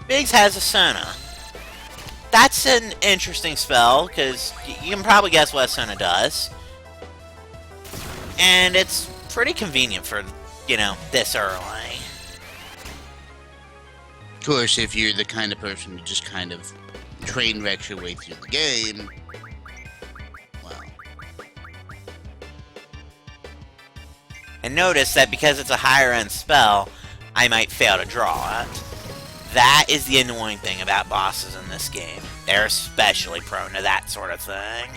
Biggs has a Sona. That's an interesting spell, because you can probably guess what a Sona does. And it's pretty convenient for, this early. Of course, if you're the kind of person who just kind of train wrecks your way through the game, well. And notice that because it's a higher end spell, I might fail to draw it. That is the annoying thing about bosses in this game. They're especially prone to that sort of thing.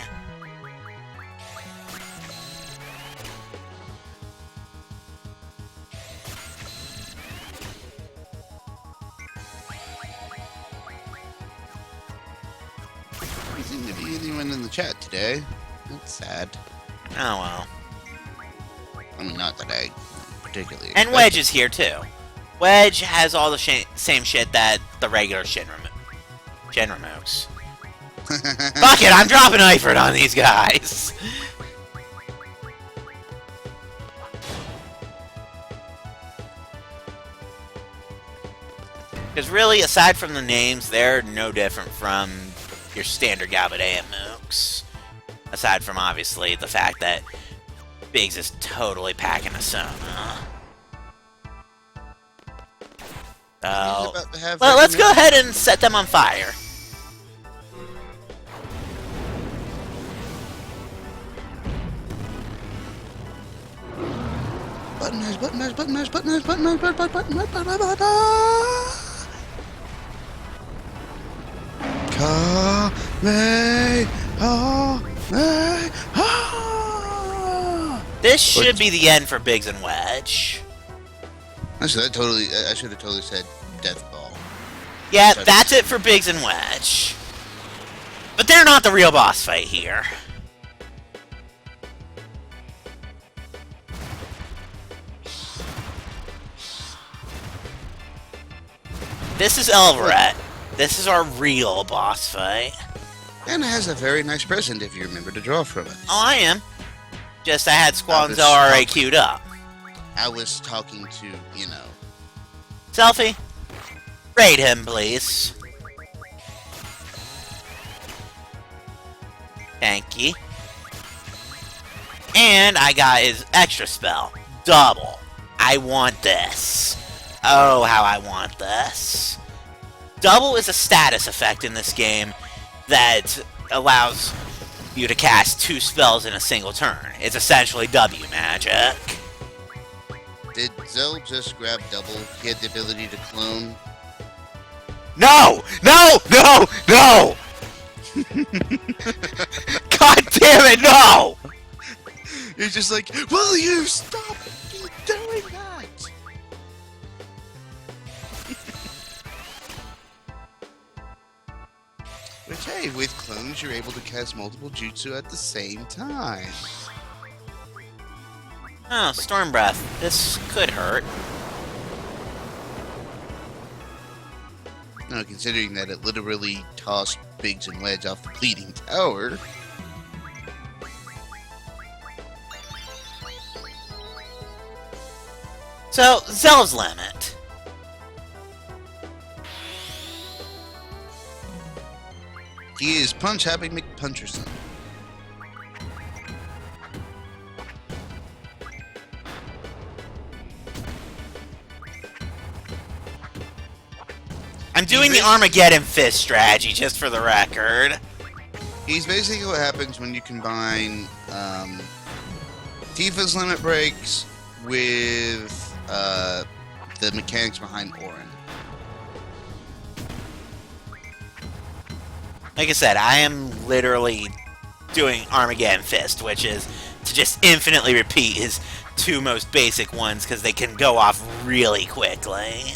There doesn't seem to be anyone in the chat today. That's sad. Oh well. I mean, not that I particularly. And Wedge is here too. Wedge has all the same shit that the regular Shin removes. Fuck it, I'm dropping Eifert on these guys! Because really, aside from the names, they're no different from your standard Galbadean mooks. Aside from, obviously, the fact that Biggs is totally packing a Sona. So, well, let's go ahead and set them on fire. Button mash, button mash, button mash, button mash, button mash, button mash, button mash, button mash, button. This should be the end for Biggs and Wedge. I should have totally said Death Ball. Yeah, that's it for Biggs and Wedge. But they're not the real boss fight here. This is Elvaret. This is our real boss fight. And it has a very nice present if you remember to draw from it. Oh, I am. Just I had Squanzo already queued up. I was talking to, you know... Selfie, raid him, please. Thank you. And I got his extra spell. Double. I want this. Oh, how I want this. Double is a status effect in this game that allows you to cast 2 spells in a single turn. It's essentially W magic. Did Zell just grab double? He had the ability to clone? No! No! No! No! God damn it, no! You're just like, will you stop doing that? Which, hey, with clones, you're able to cast multiple jutsu at the same time. Oh, Storm Breath. This could hurt. No, considering that it literally tossed Biggs and Wedge off the Bleeding Tower. So, Zell's limit. He is Punch Happy McPuncherson. I'm doing the Armageddon Fist strategy, just for the record. He's basically what happens when you combine Tifa's limit breaks with the mechanics behind Auron. Like I said, I am literally doing Armageddon Fist, which is to just infinitely repeat his 2 most basic ones, because they can go off really quickly.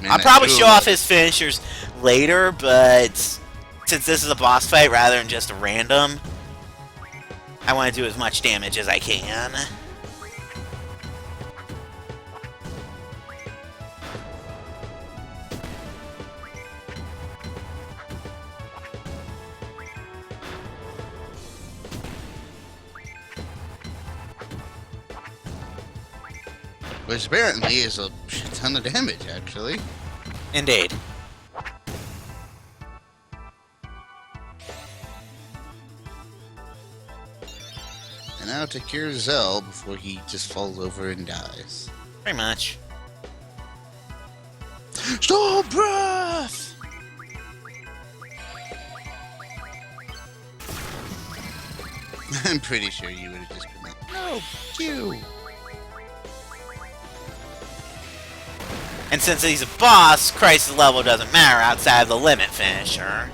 I'll probably show off his finishers later, but since this is a boss fight rather than just a random, I want to do as much damage as I can. Which apparently is a ton of damage, actually. Indeed. And now to cure Zell before he just falls over and dies. Pretty much. Storm Breath! I'm pretty sure you would have just been like, no, Q! And since he's a boss, Crisis level doesn't matter outside of the limit finisher.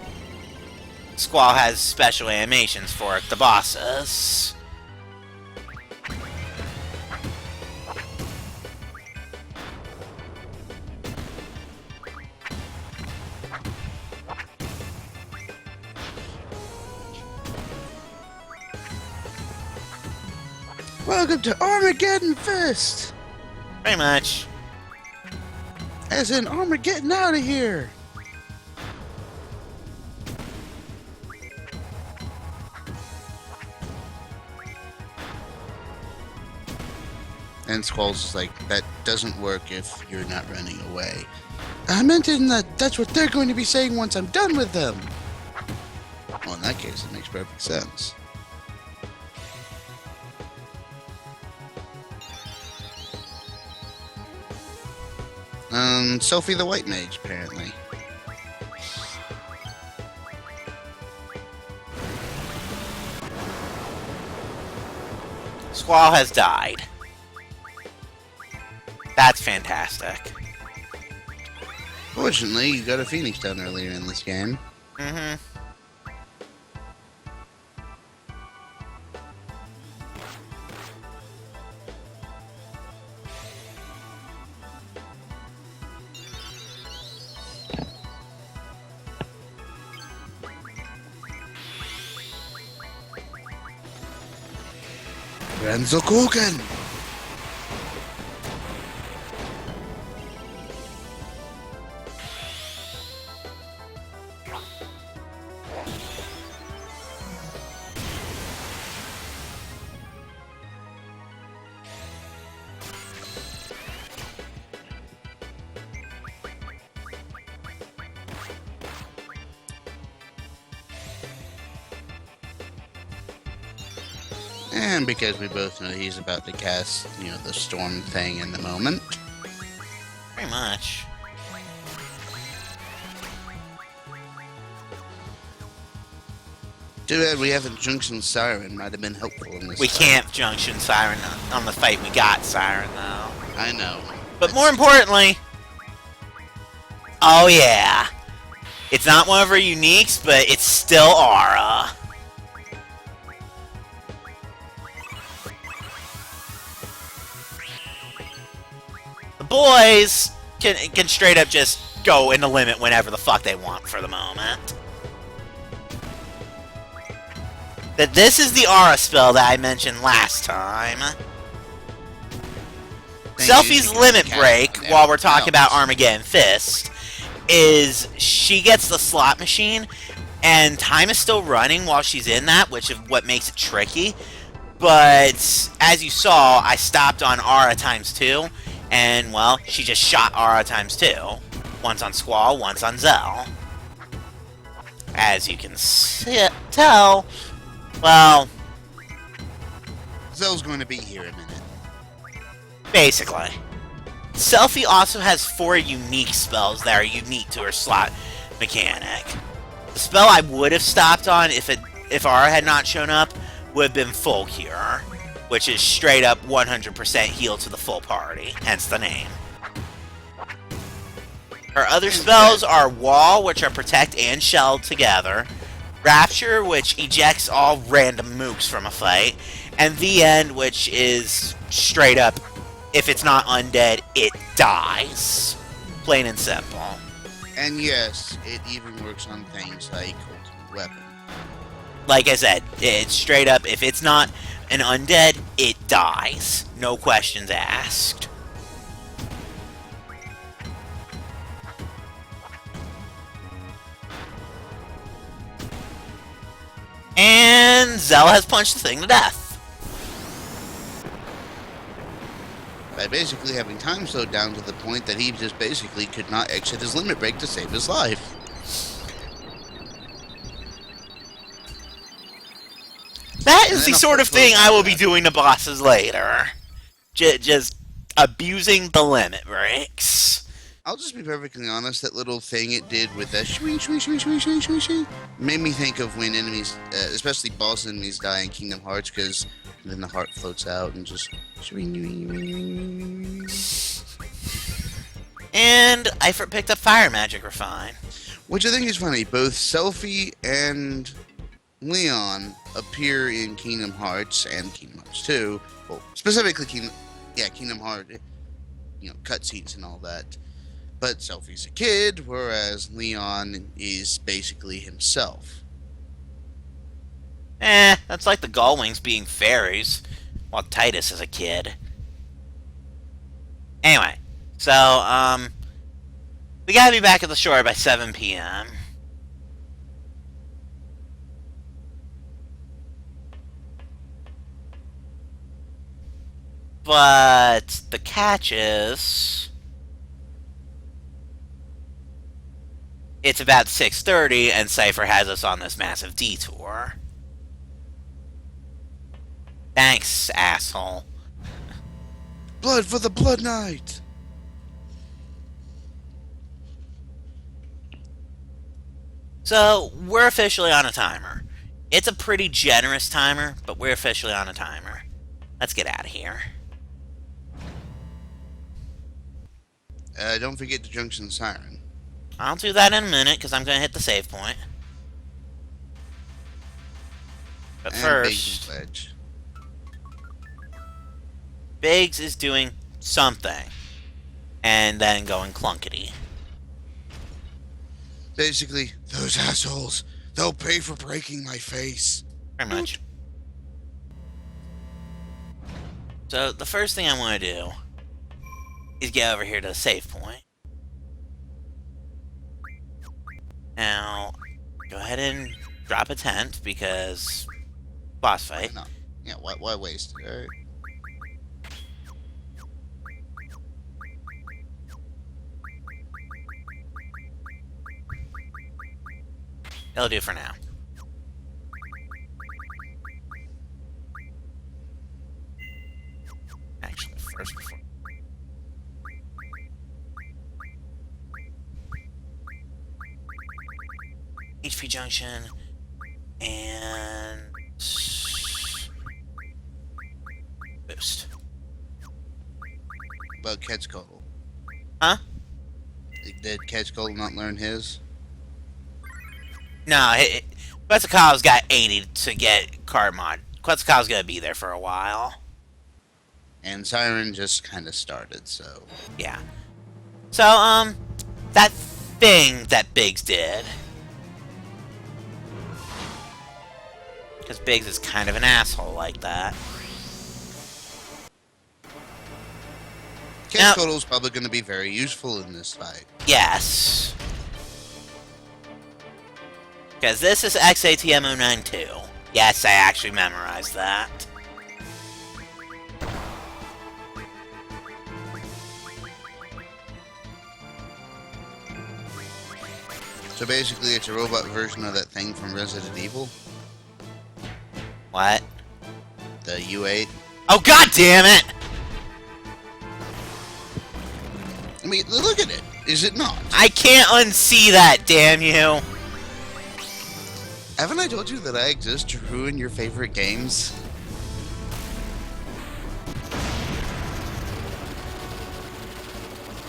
Squall has special animations for the bosses. Welcome to Armageddon Fist! Pretty much. As in, Armageddon out of here! And Squall's just like, that doesn't work if you're not running away. I meant in that that's what they're going to be saying once I'm done with them! Well, in that case, it makes perfect sense. Sophie the White Mage, apparently. Squall has died. That's fantastic. Fortunately, you got a Phoenix down earlier in this game. Mm-hmm. Renzo Kuchen! And because we both know he's about to cast, the storm thing in the moment. Pretty much. Too bad we haven't Junction Siren. Might have been helpful in this We fight. can't Junction Siren on the fight we got Siren, though. I know. But more importantly... Oh, yeah. It's not one of her uniques, but it's still Aura. The boys can straight up just go in the limit whenever the fuck they want for the moment. That this is the Aura spell that I mentioned last time. Selfie's limit break, while we're talking about Armageddon Fist, is she gets the slot machine, and time is still running while she's in that, which is what makes it tricky. But, as you saw, I stopped on Aura ×2, and, well, she just shot Aura ×2. Once on Squall, once on Zell. As you can tell, well... Zell's going to be here in a minute. Basically. Selfie also has 4 unique spells that are unique to her slot mechanic. The spell I would have stopped on if Aura had not shown up would have been Full Cure, which is straight up 100% heal to the full party, hence the name. Her other spells are Wall, which are Protect and Shell together, Rapture, which ejects all random mooks from a fight, and The End, which is straight up, if it's not undead, it dies. Plain and simple. And yes, it even works on things like Ultimate Weapon. Like I said, it's straight up, if it's not an undead, it dies. No questions asked. And Zell has punched the thing to death. By basically having time slowed down to the point that he just basically could not exit his limit break to save his life. That is the sort of thing I will be doing to bosses later. Just abusing the limit breaks. I'll just be perfectly honest, that little thing it did with that shwing, shwing, shwing, shwing, shwing, shwing, shwing, made me think of when enemies, especially boss enemies, die in Kingdom Hearts, because then the heart floats out and just shwing, shwing, shwing, shwing. And I picked up Fire Magic Refine. Which I think is funny. Both Selphie and Leon appear in Kingdom Hearts and Kingdom Hearts 2. Well, specifically Kingdom Hearts, cutscenes and all that. But Selphie's a kid, whereas Leon is basically himself. That's like the Gullwings being fairies, while Titus is a kid. Anyway, so, we gotta be back at the shore by 7 p.m. But the catch is... it's about 6:30, and Cypher has us on this massive detour. Thanks, asshole. Blood for the Blood Knight! So, we're officially on a timer. It's a pretty generous timer, but we're officially on a timer. Let's get out of here. Don't forget the junction siren. I'll do that in a minute, because I'm going to hit the save point. But And Biggs first, Ledge. Biggs is doing something. And then going clunkety. Basically, those assholes, they'll pay for breaking my face. Pretty much. So, the first thing I want to do is get over here to the save point. Now, go ahead and drop a tent, because boss fight. No. Yeah, why waste it, alright? It'll do for now. Actually, first before... HP junction, and... boost. About Quetzalcoatl. Huh? Did Quetzalcoatl not learn his? No, Quetzalcoatl's got 80 to get card mod. Quetzalcoatl's gonna be there for a while. And Siren just kind of started, so... Yeah. So, that thing that Biggs did. Because Biggs is kind of an asshole like that. Quetzalcoatl's probably going to be very useful in this fight. Yes. Because this is XATM092. Yes, I actually memorized that. So basically, it's a robot version of that thing from Resident Evil. What? The U8. Oh, god damn it! I mean, look at it. Is it not? I can't unsee that, damn you! Haven't I told you that I exist to ruin your favorite games?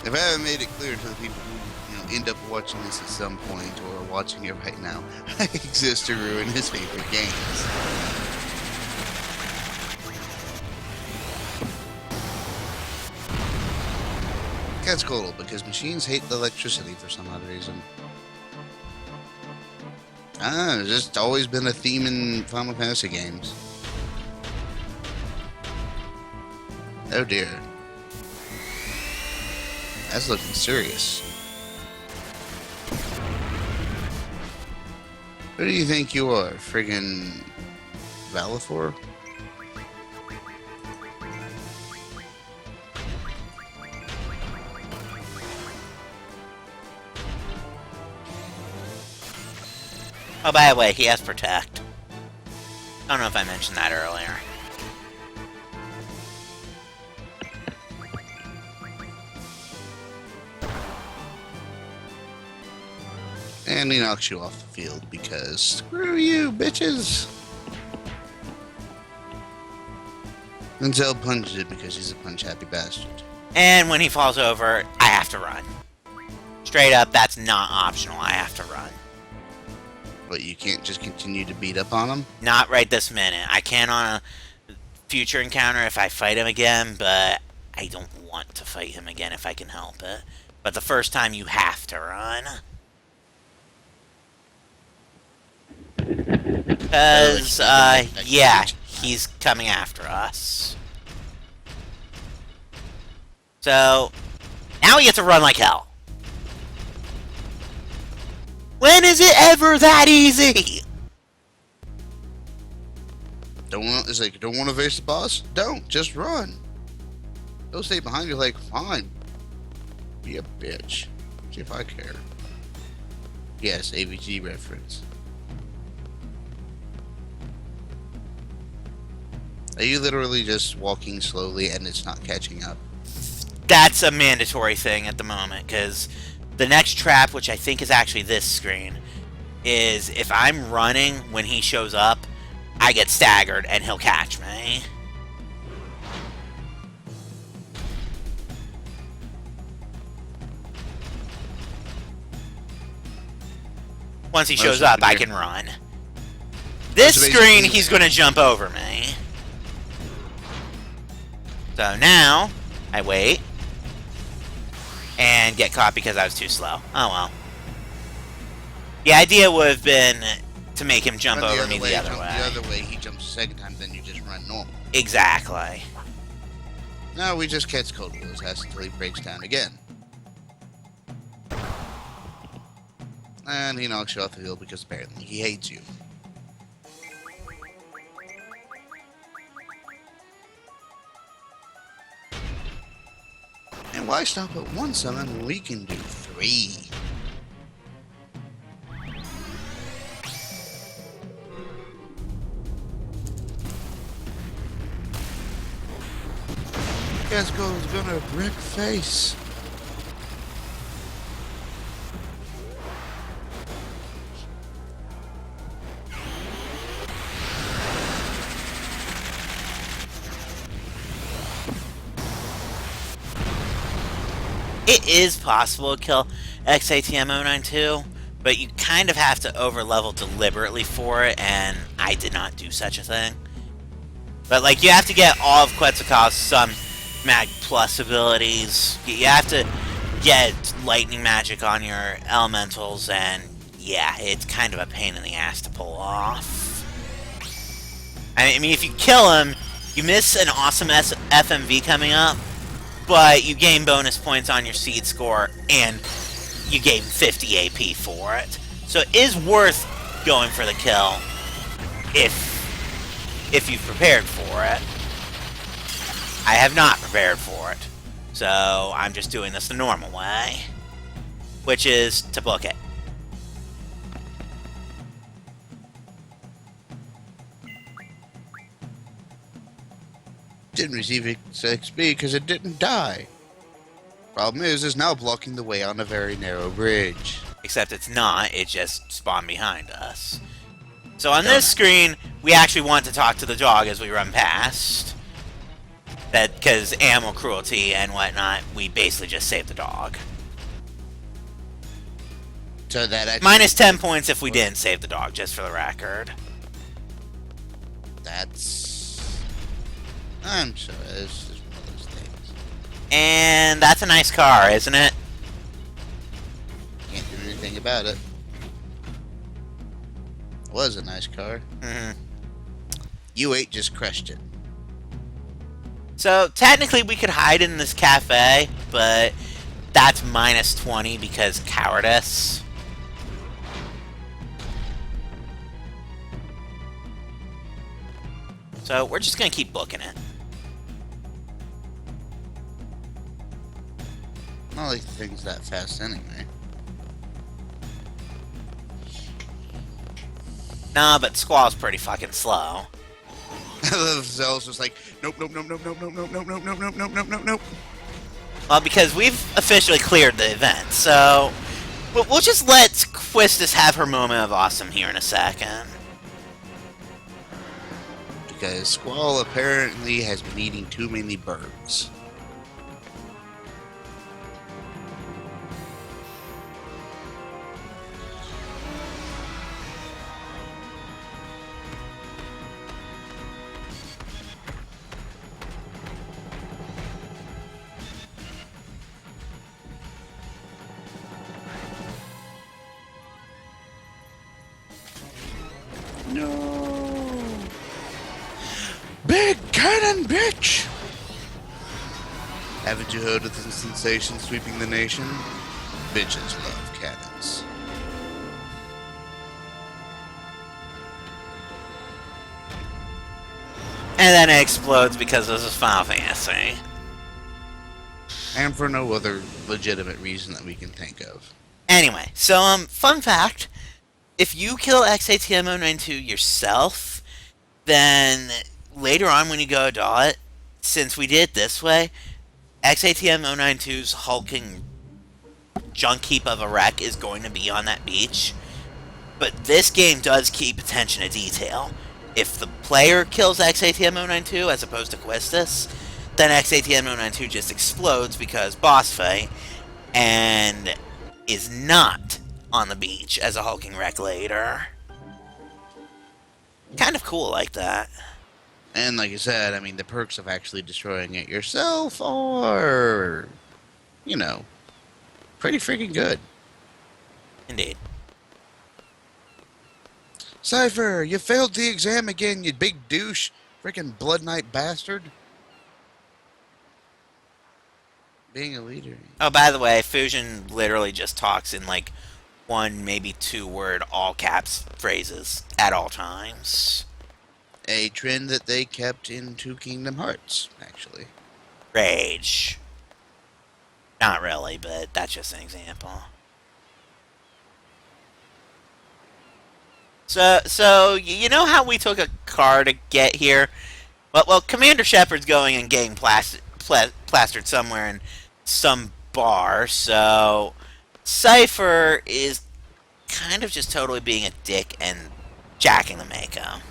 If I haven't made it clear to the people who, end up watching this at some point or are watching it right now, I exist to ruin his favorite games. Quetzalcoatl, because machines hate electricity for some odd reason. It's just always been a theme in Final Fantasy games. Oh dear. That's looking serious. Who do you think you are? Friggin' Valifor? Oh, by the way, he has Protect. I don't know if I mentioned that earlier. And he knocks you off the field because screw you, bitches! And Zell punches it because he's a punch-happy bastard. And when he falls over, I have to run. Straight up, that's not optional. I have to run. But you can't just continue to beat up on him? Not right this minute. I can on a future encounter if I fight him again, but I don't want to fight him again if I can help it. But the first time, you have to run. Because, yeah, he's coming after us. So, now we get to run like hell. When is it ever that easy? Don't want to face the boss? Don't, just run. Don't stay behind you like, fine. Be a bitch. See if I care. Yes, AVG reference. Are you literally just walking slowly and it's not catching up? That's a mandatory thing at the moment, because the next trap, which I think is actually this screen, is if I'm running when he shows up, I get staggered and he'll catch me. Once he What's shows up up, I here? can run. This So screen, basically- he's going to jump over me. So now, I wait. And get caught because I was too slow. Oh well. The idea would have been to make him jump Run over me the other jump way. The other way, he jumps the second time, then you just run normal. Exactly. No, we just catch Cold Will's ass until he breaks down again. And he knocks you off the hill because apparently he hates you. And why stop at one summon when we can do 3? Casco's gonna brick face. It is possible to kill XATM092, but you kind of have to overlevel deliberately for it, and I did not do such a thing. But, like, you have to get all of Quetzalcoatl's some Mag Plus abilities. You have to get lightning magic on your elementals, and yeah, it's kind of a pain in the ass to pull off. I mean, if you kill him, you miss an awesome FMV coming up, but you gain bonus points on your seed score, and you gain 50 AP for it. So it is worth going for the kill if you've prepared for it. I have not prepared for it, so I'm just doing this the normal way, which is to book it. Didn't receive its XP because it didn't die. Problem is now blocking the way on a very narrow bridge. Except it's not, it just spawned behind us. So on this screen, we actually want to talk to the dog as we run past. That, because animal cruelty and whatnot, we basically just save the dog. So that actually, Minus 10 points if we didn't save the dog, just for the record. that's... I'm sorry, this is one of those things. And that's a nice car, isn't it? Can't do anything about it. Was a nice car. Mm-hmm. VIII just crushed it. So, technically we could hide in this cafe, but that's minus 20 because cowardice. So, we're just gonna keep booking it. Not like the thing's that fast anyway. Nah, but Squall's pretty fucking slow. I love Zell's just like, nope, nope, nope, nope, nope, nope, nope, nope, nope, nope, nope, nope, nope, nope, nope. Well, because we've officially cleared the event, so we'll just let Quistis have her moment of awesome here in a second. Because Squall apparently has been eating too many birds. No! Big cannon, bitch! Haven't you heard of the sensation sweeping the nation? Bitches love cannons. And then it explodes because this is Final Fantasy. And for no other legitimate reason that we can think of. Anyway, so, fun fact. If you kill XATM092 yourself, then later on when you go adult, since we did it this way, XATM092's hulking junk heap of a wreck is going to be on that beach. But this game does keep attention to detail. If the player kills XATM092 as opposed to Quistis, then XATM092 just explodes because boss fight, and is not on the beach as a hulking wreck later. Kind of cool like that. And like you said, I mean, the perks of actually destroying it yourself are, you know, pretty freaking good. Indeed. Cypher, you failed the exam again, you big douche. Freaking Blood Knight bastard. Being a leader. Oh, by the way, Fusion literally just talks in like one, maybe two-word all caps phrases at all times. A trend that they kept into Kingdom Hearts, actually. Rage. Not really, but that's just an example. So you know how we took a car to get here? Well, Commander Shepard's going and getting plastered somewhere in some bar, so Cypher is kind of just totally being a dick and jacking the Mako.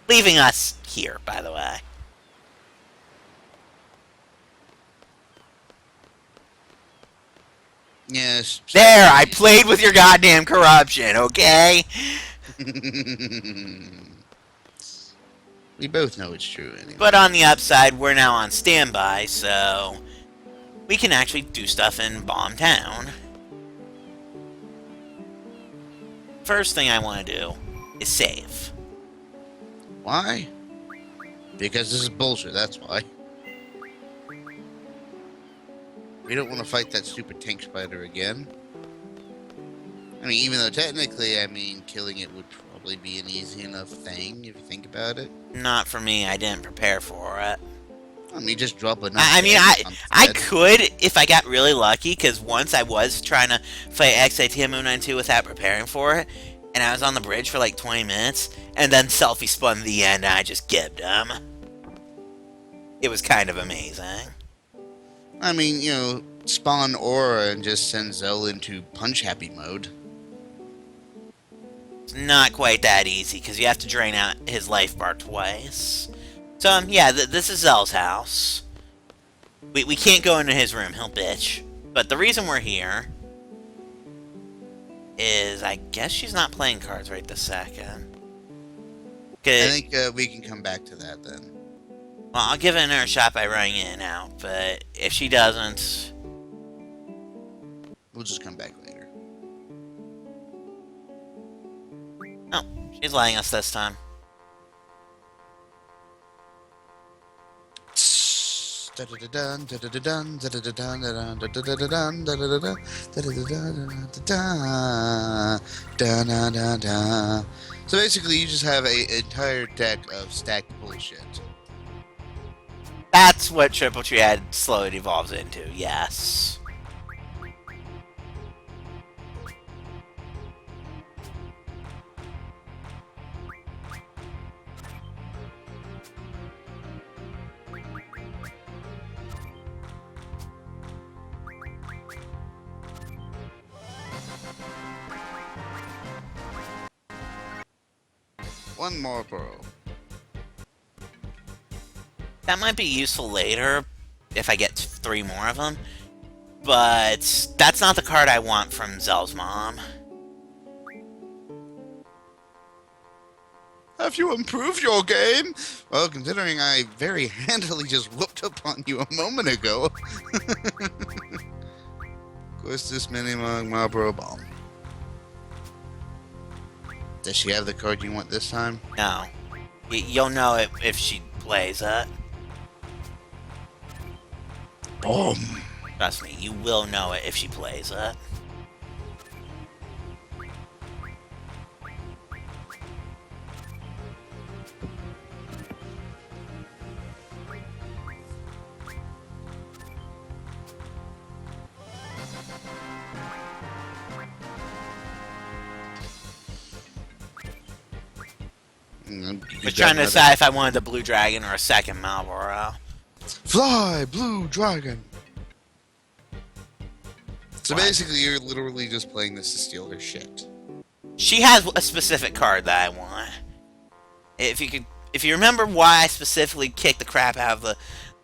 Leaving us here, by the way. Yes. There, I played with your goddamn corruption, okay? We both know it's true anyway. But on the upside, we're now on standby, so we can actually do stuff in Bomb Town. First thing I want to do is save. Why? Because this is bullshit, that's why. We don't want to fight that stupid tank spider again. I mean, even though technically, I mean, killing it would probably be an easy enough thing if you think about it. Not for me, I didn't prepare for it. I mean, just drop a I could if I got really lucky, because once I was trying to fight XITM-092 without preparing for it, and I was on the bridge for like 20 minutes, and then selfie spun the end, and I just gibbed him. It was kind of amazing. I mean, you know, spawn Aura and just send Zell into punch happy mode. It's not quite that easy, because you have to drain out his life bar twice. So, yeah, this is Zell's house. We can't go into his room, he'll bitch. But the reason we're here is, I guess she's not playing cards right this second. I think we can come back to that then. Well, I'll give it another shot by running in and out, but if she doesn't... We'll just come back later. Oh, she's letting us this time. So basically, you just have an entire deck of stacked bullshit. That's what Triple Triad slowly evolves into, yes. One more pearl. That might be useful later, if I get 3 more of them. But that's not the card I want from Zell's mom. Have you improved your game? Well, considering I very handily just whooped upon you a moment ago. Of course, this mini-mug Marlboro Bomb. Does she have the card you want this time? No. You'll know it if she plays it. Boom. Trust me, you will know it if she plays it. I was trying to decide if I wanted the Blue Dragon or a second Marlboro. Fly, Blue Dragon! So basically, you're literally just playing this to steal her shit. She has a specific card that I want. If you remember why I specifically kicked the crap out of the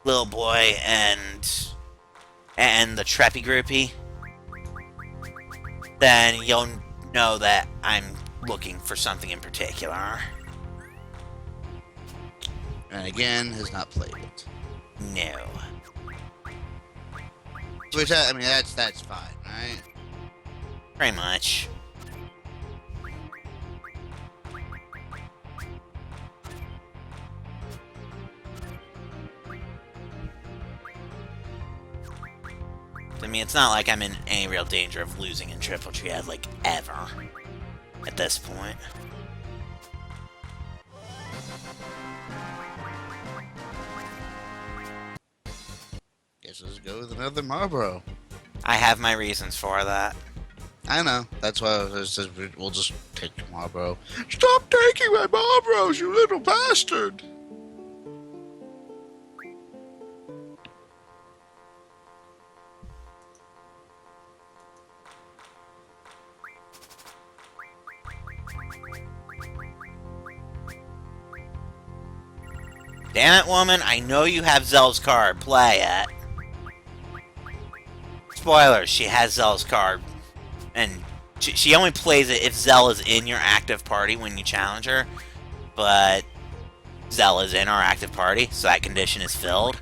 little boy and the Treppy groupie, then you'll know that I'm looking for something in particular. And again, has not played it. No. Which I mean, that's fine, right? Pretty much. I mean, it's not like I'm in any real danger of losing in Triple Triad, like, ever. At this point. Guess let's go with another Marlboro. I have my reasons for that. I know. That's why I was just, we'll just take the Marlboro. Stop taking my Marlboros, you little bastard! Damn it, woman, I know you have Zell's card. Play it. Spoilers, she has Zell's card. And she only plays it if Zell is in your active party when you challenge her. But Zell is in our active party, so that condition is filled.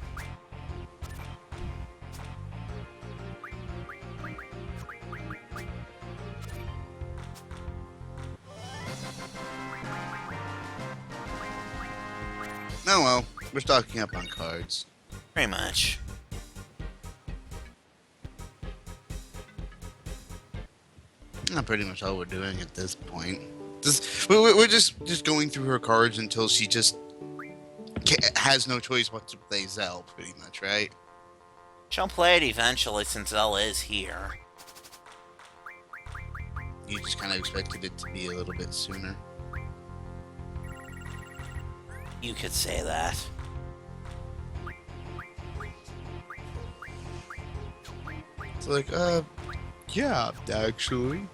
Oh well, we're stocking up on cards. Pretty much. Not pretty much all we're doing at this point. We're just going through her cards until she just has no choice but to play Zell, pretty much, right? She'll play it eventually since Zell is here. You just kind of expected it to be a little bit sooner. You could say that. It's like, yeah, actually.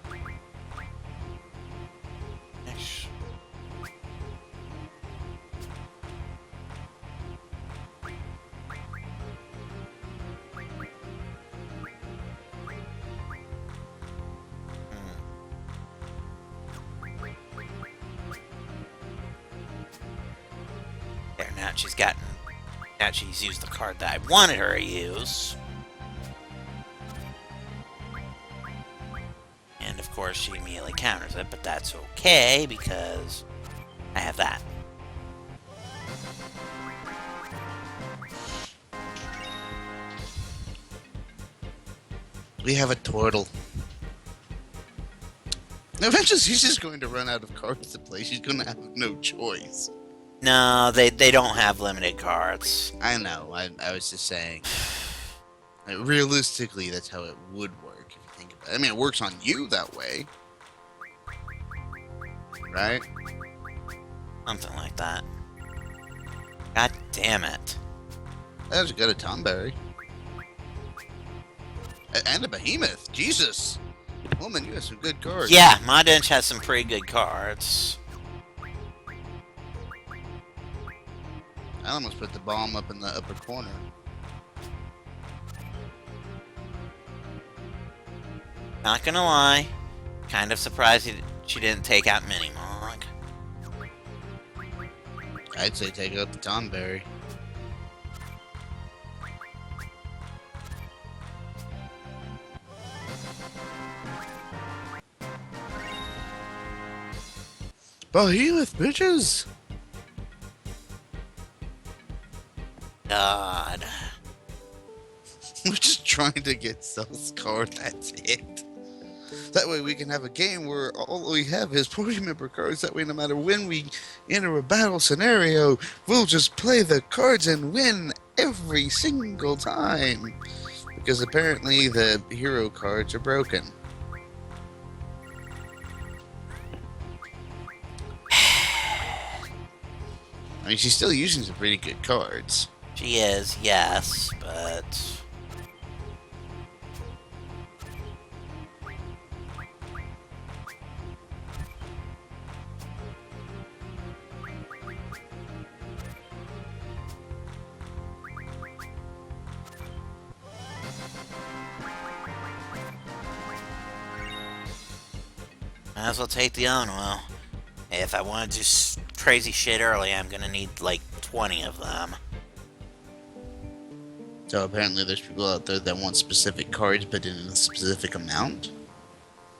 There, now she's used the card that I wanted her to use. And of course she immediately counters it, but that's okay because I have that. We have a turtle. Eventually, she's just going to run out of cards to play. She's going to have no choice. No, they don't have limited cards. I know. I was just saying. Realistically, that's how it would work if you think about it. I mean, it works on you that way. Right? Something like that. God damn it. That's got a Tomberry. And a Behemoth. Jesus. Woman, you have some good cards. Yeah, my bench has some pretty good cards. I almost put the bomb up in the upper corner. Not gonna lie, kind of surprised she didn't take out Minimog. I'd say take out the Tomberry. Behemoth, bitches! God. We're just trying to get Cell's card, that's it. That way we can have a game where all we have is party member cards. That way no matter when we enter a battle scenario, we'll just play the cards and win every single time. Because apparently the hero cards are broken. I mean, she's still using some pretty good cards. She is, yes, but... Might as well take the oil. If I want to do crazy shit early, I'm gonna need like 20 of them. So apparently there's people out there that want specific cards, but in a specific amount.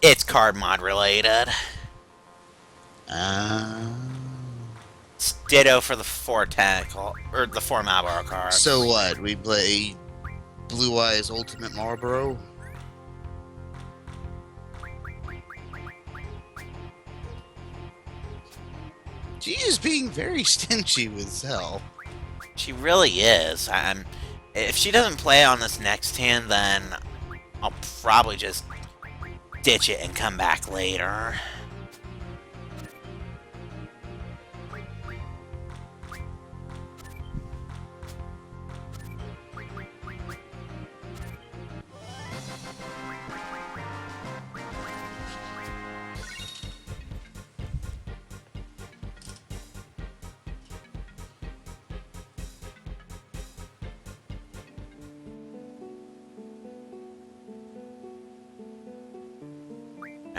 It's card mod related. Uh, It's ditto for the 4 tentacle, or the 4 Marlboro cards. so what? We play Blue Eyes Ultimate Marlboro? She is being very stingy with Zell. She really is. If she doesn't play on this next hand, then I'll probably just ditch it and come back later.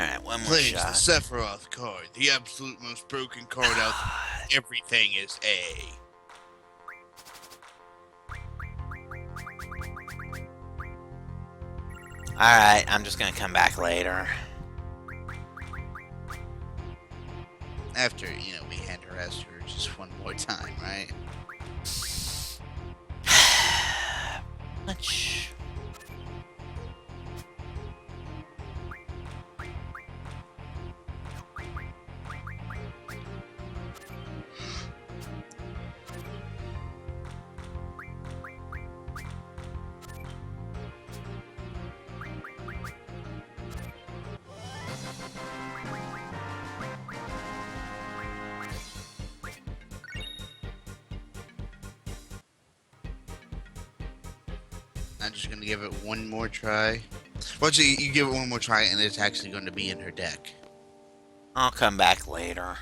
Alright, one more Plays the shot. Sephiroth card, the absolute most broken card out. Everything is A. Alright, I'm just gonna come back later. After, we hand harassed her just one more time, right? Much. I'm just gonna give it one more try. Well, so you give it one more try, and it's actually going to be in her deck. I'll come back later.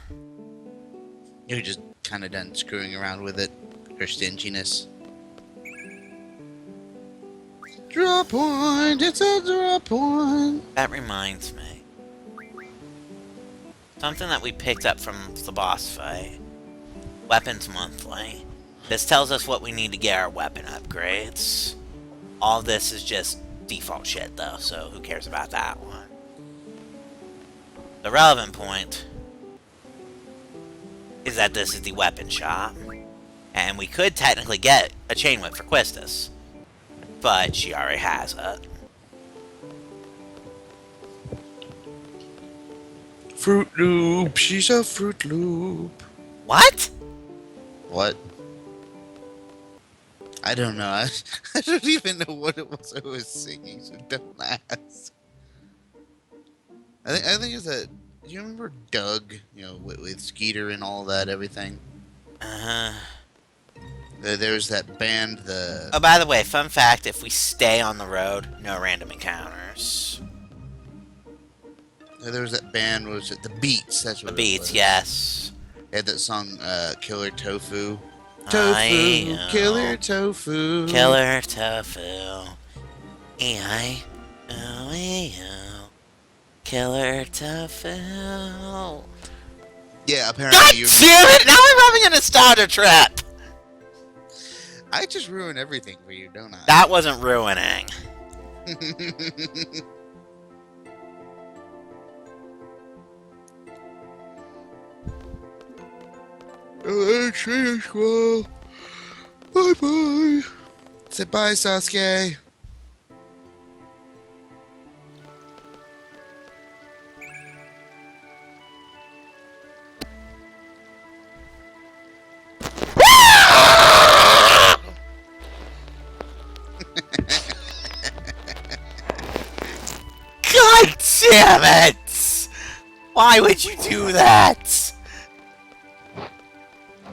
You're just kind of done screwing around with it. Her stinginess. Draw point. It's a draw point. That reminds me. Something that we picked up from the boss fight. Weapons Monthly. This tells us what we need to get our weapon upgrades. All this is just default shit, though, so who cares about that one? The relevant point is that this is the weapon shop, and we could technically get a chain whip for Quistis, but she already has it. Fruit Loop. She's a Fruit Loop. What? What? I don't know. I don't even know what it was I was singing, so don't ask. I think it's that. Do you remember Doug? With Skeeter and all that, everything. Uh-huh. There's that band. Oh, by the way, fun fact: if we stay on the road, no random encounters. There was that band. Was it the Beats? That's what The it Beats, was. yes. They had that song, "Killer Tofu." Tofu, Killer Tofu. Killer Tofu. Killer Tofu. Yeah, God apparently damn it! Now I'm having a nostalgia trip! I just ruin everything for you, don't I? That wasn't ruining. Well, bye bye. Say bye, Sasuke. God damn it! Why would you do that?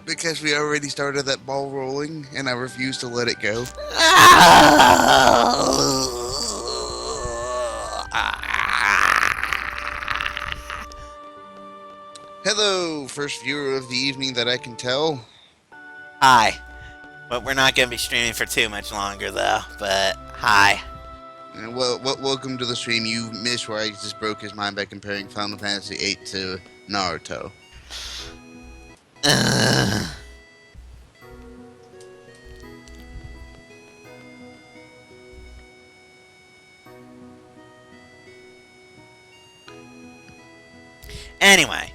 Because we already started that ball rolling, and I refuse to let it go. Hello, first viewer of the evening that I can tell. Hi. But we're not going to be streaming for too much longer, though. But, hi. Welcome to the stream. You missed where I just broke his mind by comparing Final Fantasy VIII to Naruto. Ugh. Anyway.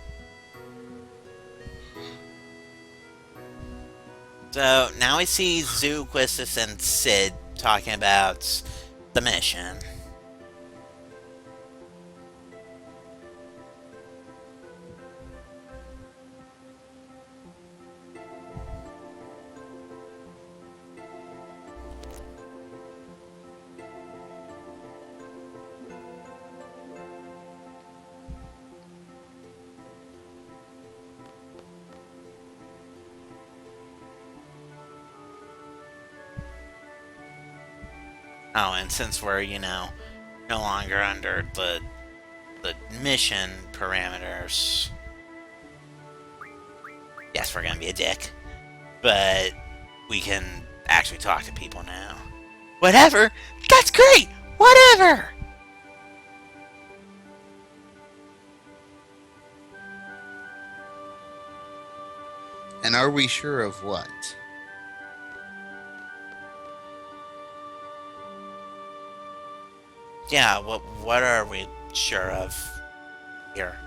So, now we see Zoo, Quistis, and Sid talking about the mission. Oh, and since we're, no longer under the mission parameters, yes, we're gonna be a dick, but we can actually talk to people now. Whatever! That's great! Whatever! And are we sure of what? Yeah, what are we sure of here?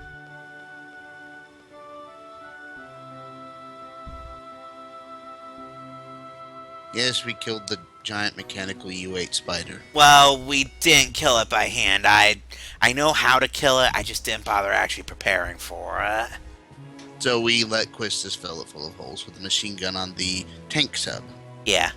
Yes, we killed the giant mechanical U8 spider. Well, we didn't kill it by hand. I know how to kill it, I just didn't bother actually preparing for it. So we let Quistis fill it full of holes with a machine gun on the tank sub. Yeah.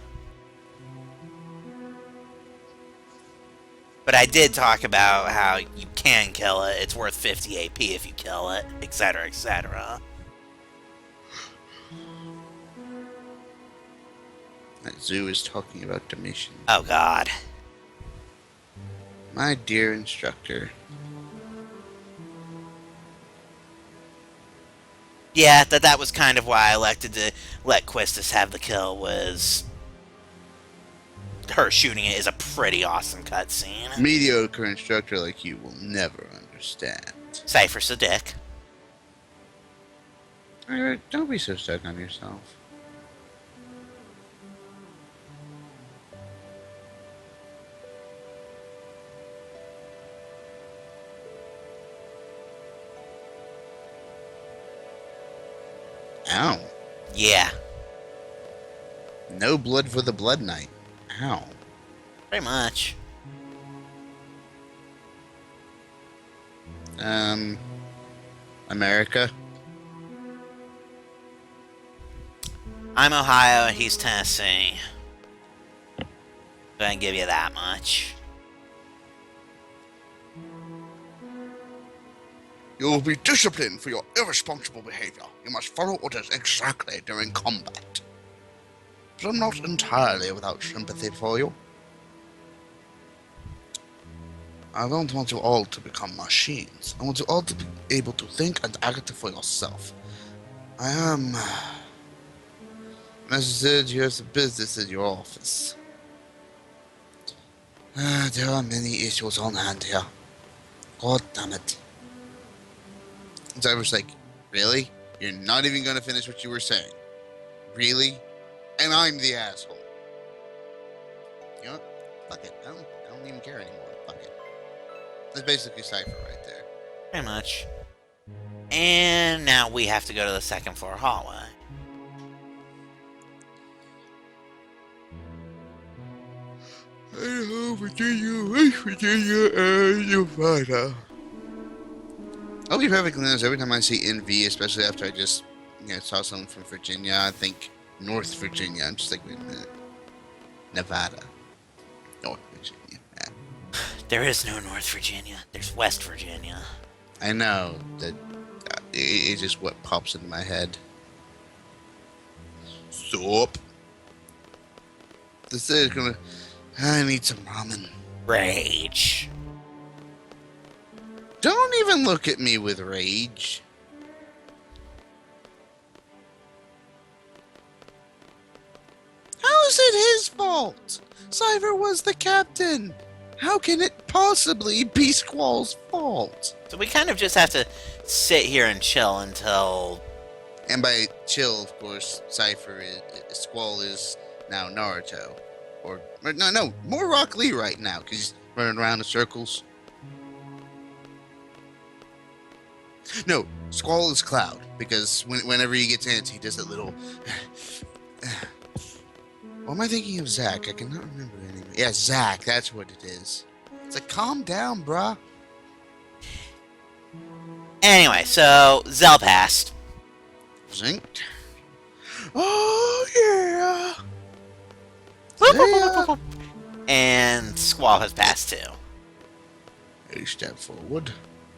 But I did talk about how you can kill it, it's worth 50 AP if you kill it, etc., etc. That Zoo is talking about the mission. Oh god. My dear instructor. Yeah, that was kind of why I elected to let Quistis have the kill, was her shooting it is a pretty awesome cutscene. Mediocre instructor like you will never understand. Cypher's a dick. Alright, don't be so stuck on yourself. Ow. Yeah, No blood for the Blood Knight. Ow. pretty much. America? I'm Ohio and he's Tennessee. Gonna give you that much. You will be disciplined for your irresponsible behavior. You must follow orders exactly during combat. But I'm not entirely without sympathy for you. I don't want you all to become machines. I want you all to be able to think and act for yourself. I am... Mr. Sid, you have some business in your office. There are many issues on hand here. God damn it. And so I was like, really? You're not even going to finish what you were saying? Really? And I'm the asshole. You know what? Fuck it. I don't even care anymore. Fuck it. That's basically Cypher right there. Pretty much. And now we have to go to the second floor hallway. Idaho, Virginia, West Virginia, and Nevada. I'll be perfectly honest, every time I see NV, especially after I just saw someone from Virginia, I think North Virginia. I'm just like, wait a minute. Nevada. North Virginia. Yeah. There is no North Virginia. There's West Virginia. I know that it's just what pops into my head. Soap. This is gonna. I need some ramen. Rage. Don't even look at me with rage. How is it his fault? Cypher was the captain. How can it possibly be Squall's fault? So we kind of just have to sit here and chill until... And by chill, of course, Cypher is Squall is now Naruto, or no, more Rock Lee right now because he's running around in circles. No, Squall is Cloud because whenever he gets antsy, he does that little. What am I thinking of? Zack? I cannot remember anymore. Yeah, Zack. That's what it is. It's like, calm down, brah. Anyway, so Zell passed. Zinc. Oh yeah. Yeah. And Squall has passed too. A step forward.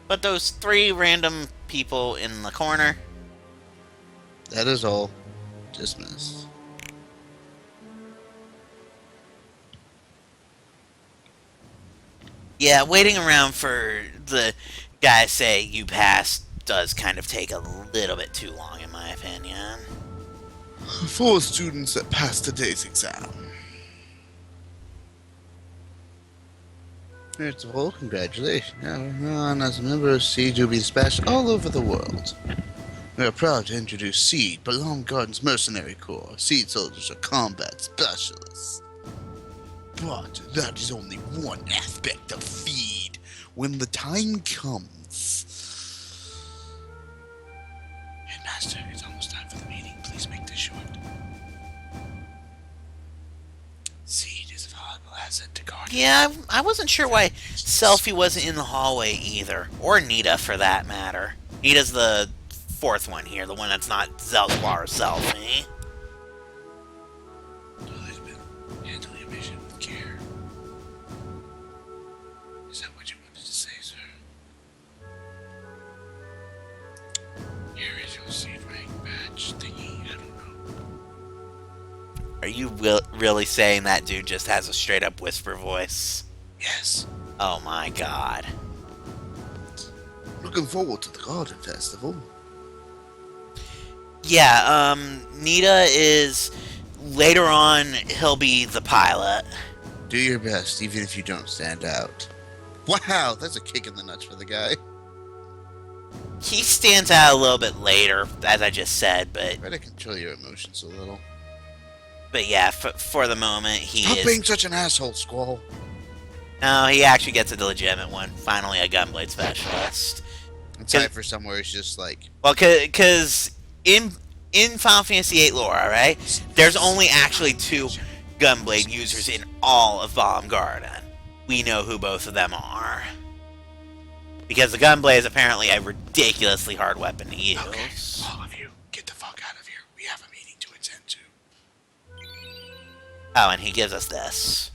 But those 3 random people in the corner... That is all. Dismissed. Yeah, waiting around for the guy to say you passed does kind of take a little bit too long, in my opinion. 4 students that passed today's exam. First of all, congratulations. Now, as a member of SEED, you'll be dispatched all over the world. We are proud to introduce SEED, Belong Garden's Mercenary Corps. SEED soldiers are combat specialists. But that is only one aspect of feed. When the time comes... Headmaster, it's almost time for the meeting. Please make this short. Seed is a valuable asset to guard. Yeah, I wasn't sure why Selfie wasn't in the hallway either. Or Nita, for that matter. Nita's the 4th one here, the one that's not Zellsquall or Selfie. Handle your mission with care. Is that what you wanted to say, sir? Here is your seed rank badge thingy. I don't know. Are you really saying that dude just has a straight up whisper voice? Yes. Oh my god. Looking forward to the Garden Festival. Yeah, Nita is... Later on, he'll be the pilot. Do your best, even if you don't stand out. Wow, that's a kick in the nuts for the guy. He stands out a little bit later, as I just said, but... Try to control your emotions a little. But yeah, for the moment, he Stop is... being such an asshole, Squall. No, he actually gets a legitimate one. Finally, a gunblade specialist. And Cypher somewhere is just like... Well, because in Final Fantasy VIII lore, right, there's only actually 2 gunblade users in all of Bomb Garden. We know who both of them are. Because the gunblade is apparently a ridiculously hard weapon to use. Okay, all of you, get the fuck out of here. We have a meeting to attend to. Oh, and he gives us this.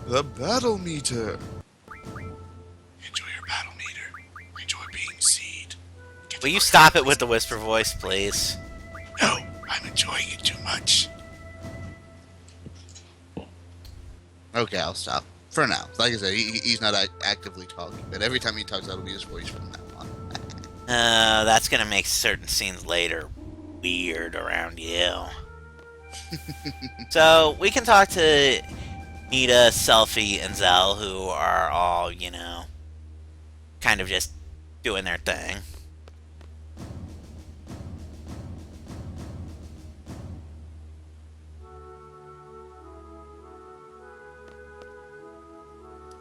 The battle meter. Enjoy your battle meter. Enjoy being seed. Will you stop it with the whisper voice, please? No, I'm enjoying it too much. Okay, I'll stop. For now. Like I said, he's not actively talking, but every time he talks, that'll be his voice from now on. That's gonna make certain scenes later weird around you. So, we can talk to Nita, Selfie, and Zell, who are all, you know, kind of just doing their thing.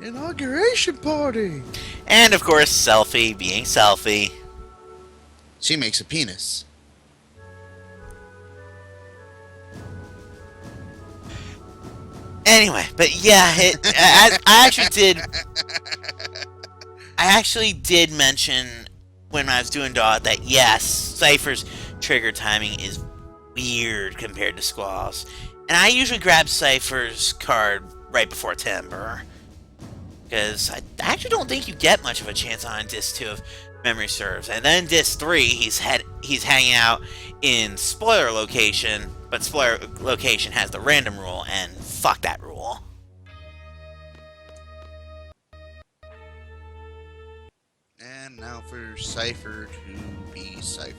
Inauguration party! And, of course, Selfie being Selfie. She makes a penis. Anyway, but yeah, I actually did mention when I was doing Dot that yes, Cypher's trigger timing is weird compared to Squall's. And I usually grab Cypher's card right before Timber. Because I actually don't think you get much of a chance on Disc 2 if memory serves. And then Disc 3, he's hanging out in Spoiler Location, but Spoiler Location has the random rule, and fuck that rule. And now for Cypher to be Cypher.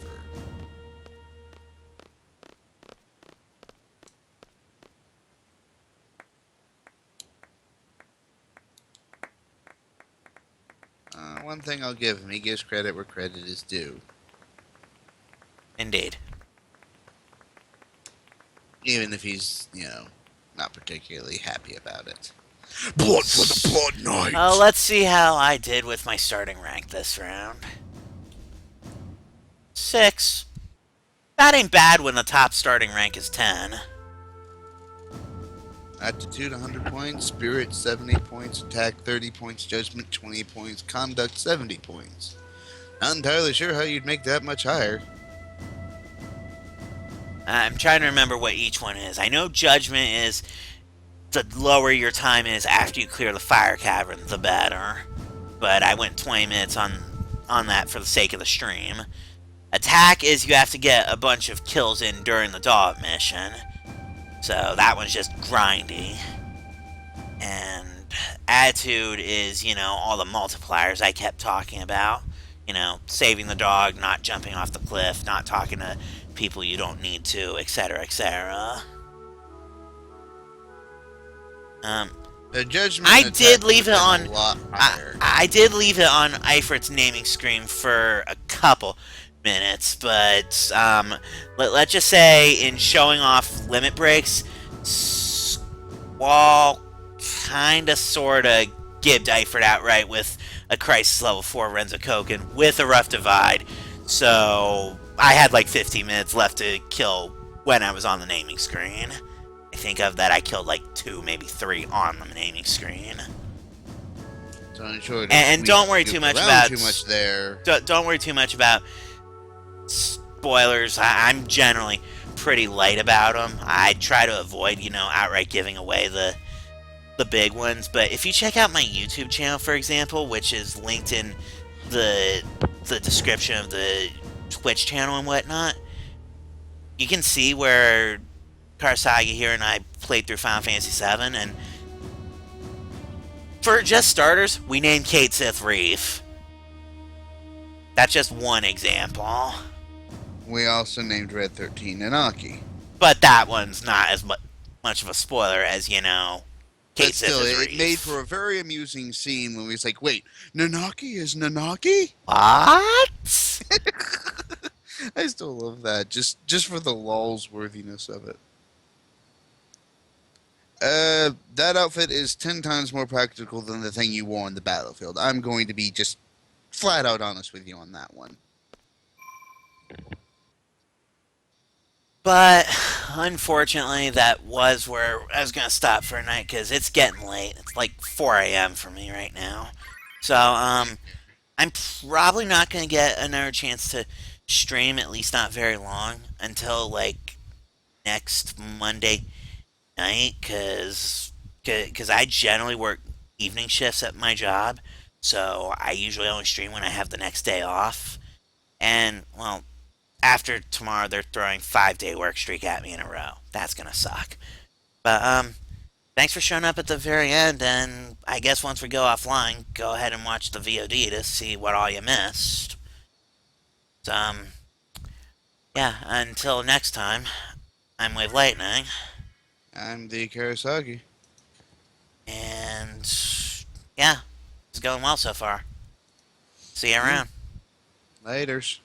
One thing I'll give him, he gives credit where credit is due. Indeed. Even if he's, not particularly happy about it. Blood for the Blood Knight! Let's see how I did with my starting rank this round. 6. That ain't bad when the top starting rank is 10. Aptitude 100 points, Spirit 70 points, Attack 30 points, Judgment 20 points, Conduct 70 points. Not entirely sure how you'd make that much higher. I'm trying to remember what each one is. I know Judgment is the lower your time is after you clear the fire cavern, the better. But I went 20 minutes on that for the sake of the stream. Attack is you have to get a bunch of kills in during the dog mission. So that one's just grindy. And attitude is, all the multipliers I kept talking about. Saving the dog, not jumping off the cliff, not talking to people you don't need to, etc., etc. The Judgment I did leave it on. a lot higher. I did leave it on Eifrit's naming screen for a couple minutes, but let's just say in showing off limit breaks, Squall kinda sorta gibbed Eifert outright with a Crisis Level 4 Renzo Koken with a Rough Divide, so I had like 15 minutes left to kill when I was on the naming screen. I think of that I killed like 2, maybe 3 on the naming screen. So sure and don't worry too much about there. Don't worry too much about spoilers. I'm generally pretty light about them. I try to avoid, outright giving away the big ones. But if you check out my YouTube channel, for example, which is linked in the description of the Twitch channel and whatnot, you can see where Karasagi here and I played through Final Fantasy VII, and for just starters, we named Kate Sith Reef. That's just one example. We also named Red 13 Nanaki. But that one's not as much of a spoiler as, Kate But still, Sith it Reef. made for a very amusing scene when we was like, wait, Nanaki is Nanaki? What? I still love that, just for the lulz worthiness of it. That outfit is 10 times more practical than the thing you wore on the battlefield. I'm going to be just flat out honest with you on that one. But, unfortunately, that was where I was going to stop for a night, because it's getting late. It's like 4 a.m. for me right now. So, I'm probably not going to get another chance to stream, at least not very long, until, like, next Monday night, because I generally work evening shifts at my job, so I usually only stream when I have the next day off. And, well, after tomorrow, they're throwing 5-day work streak at me in a row. That's gonna suck. But, thanks for showing up at the very end, and I guess once we go offline, go ahead and watch the VOD to see what all you missed. So, yeah, until next time, I'm Wave Lightning. I'm the Karasagi. And, yeah, it's going well so far. See you around. Laters.